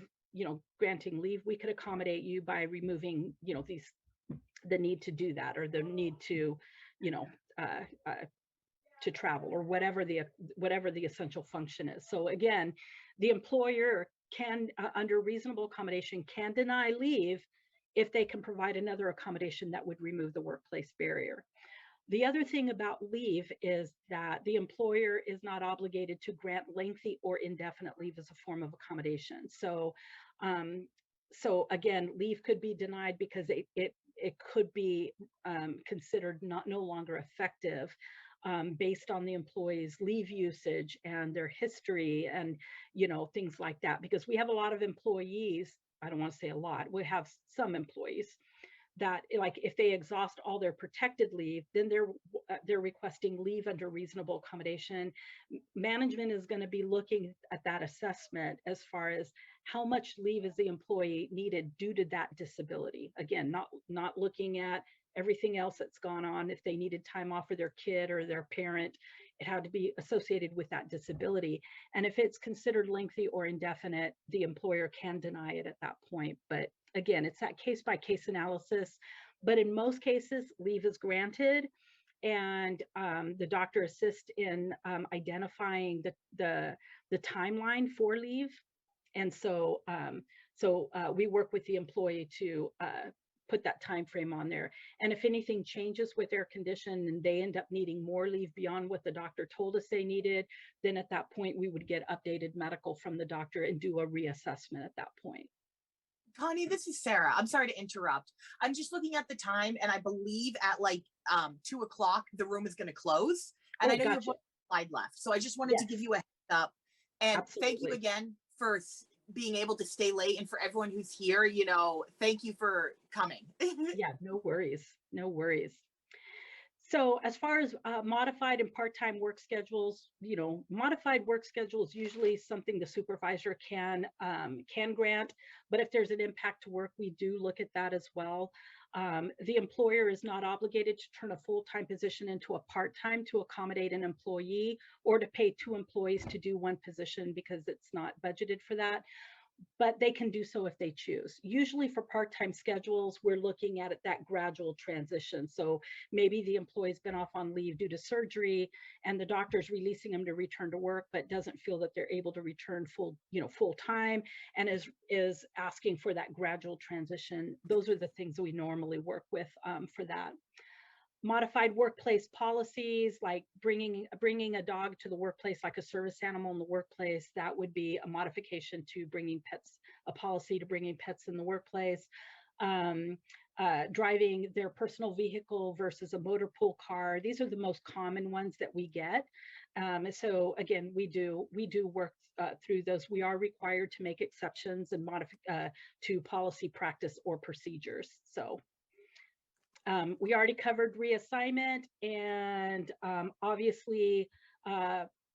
Speaker 2: granting leave, we could accommodate you by removing the need to do that, or the need to to travel, or whatever the essential function is. So again, the employer can, under reasonable accommodation, can deny leave if they can provide another accommodation that would remove the workplace barrier. The other thing about leave is that the employer is not obligated to grant lengthy or indefinite leave as a form of accommodation. So, so again, leave could be denied because it could be considered no longer effective based on the employee's leave usage and their history and things like that. Because we have a lot of employees, I don't want to say a lot, we have some employees that, like, if they exhaust all their protected leave, then they're requesting leave under reasonable accommodation. Management is going to be looking at that assessment as far as how much leave is the employee needed due to that disability. Again, not looking at everything else that's gone on. If they needed time off for their kid or their parent, it had to be associated with that disability. And if it's considered lengthy or indefinite, the employer can deny it at that point. But again, it's that case by case analysis. But in most cases, leave is granted, and the doctor assists in identifying the timeline for leave. And so we work with the employee to put that time frame on there. And if anything changes with their condition and they end up needing more leave beyond what the doctor told us they needed, then at that point we would get updated medical from the doctor and do a reassessment at that point.
Speaker 1: Connie, this is Sarah. I'm sorry to interrupt. I'm just looking at the time, and I believe at like 2 o'clock the room is going to close. And I know you have one slide left, so I just wanted to give you a heads up. And thank you again for being able to stay late, and for everyone who's here, thank you for coming.
Speaker 2: Yeah, no worries, no worries. So as far as modified and part-time work schedules, modified work schedule is usually something the supervisor can grant, but if there's an impact to work, we do look at that as well. The employer is not obligated to turn a full-time position into a part-time to accommodate an employee, or to pay 2 employees to do 1 position because it's not budgeted for that. But they can do so if they choose. Usually for part-time schedules, we're looking at that gradual transition. So maybe the employee's been off on leave due to surgery and the doctor's releasing them to return to work, but doesn't feel that they're able to return full time, and is asking for that gradual transition. Those are the things that we normally work with for that. Modified workplace policies, like bringing a dog to the workplace, like a service animal in the workplace, that would be a modification to bringing pets, a policy to bringing pets in the workplace. Driving their personal vehicle versus a motor pool car. These are the most common ones that we get. So again, we do work through those. We are required to make exceptions and modify to policy, practice, or procedures. So. We already covered reassignment, and obviously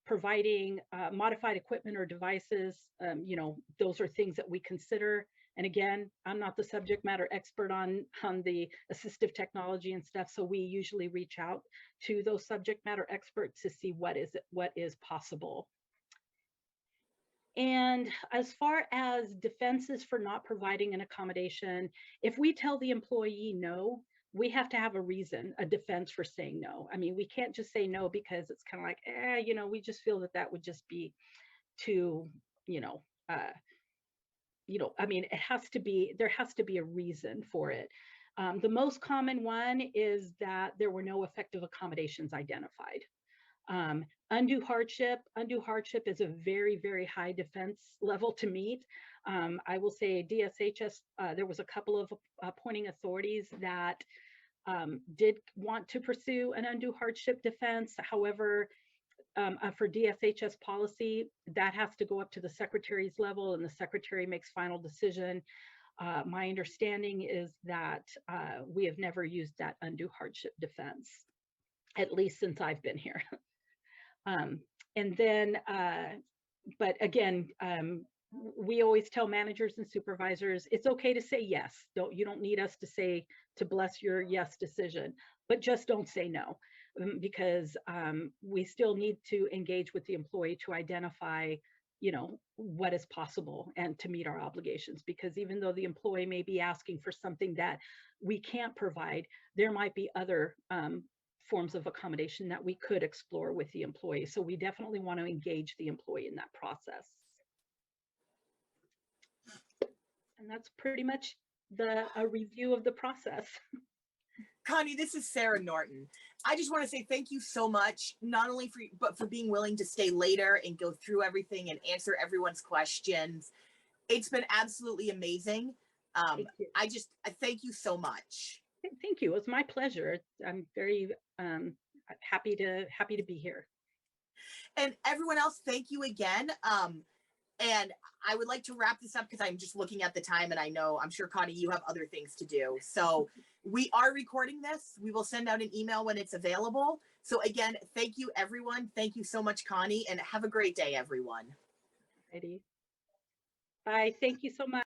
Speaker 2: providing modified equipment or devices. Those are things that we consider. And again, I'm not the subject matter expert on the assistive technology and stuff, so we usually reach out to those subject matter experts to see what is possible. And as far as defenses for not providing an accommodation, if we tell the employee no, we have to have a reason, a defense for saying no. I mean, we can't just say no because it's kind of like, we just feel that that would just be too, I mean, there has to be a reason for it. The most common one is that there were no effective accommodations identified. Undue hardship is a very, very high defense level to meet. I will say DSHS, there was a couple of appointing authorities that did want to pursue an undue hardship defense. However, for DSHS policy, that has to go up to the secretary's level, and the secretary makes final decision. My understanding is that we have never used that undue hardship defense, at least since I've been here. And then, but again, we always tell managers and supervisors, it's okay to say yes. You don't need us to bless your yes decision, but just don't say no. Because we still need to engage with the employee to identify, what is possible and to meet our obligations. Because even though the employee may be asking for something that we can't provide, there might be other forms of accommodation that we could explore with the employee. So we definitely want to engage the employee in that process. And that's pretty much a review of the process.
Speaker 1: Connie, this is Sarah Norton. I just want to say thank you so much, not only but for being willing to stay later and go through everything and answer everyone's questions. It's been absolutely amazing. I thank you so much.
Speaker 2: Thank you. It was my pleasure. I'm very happy to be here.
Speaker 1: And everyone else, thank you again. And I would like to wrap this up because I'm just looking at the time, and I'm sure, Connie, you have other things to do. So we are recording this. We will send out an email when it's available. So again, thank you, everyone. Thank you so much, Connie, and have a great day, everyone.
Speaker 2: Bye. Thank you so much.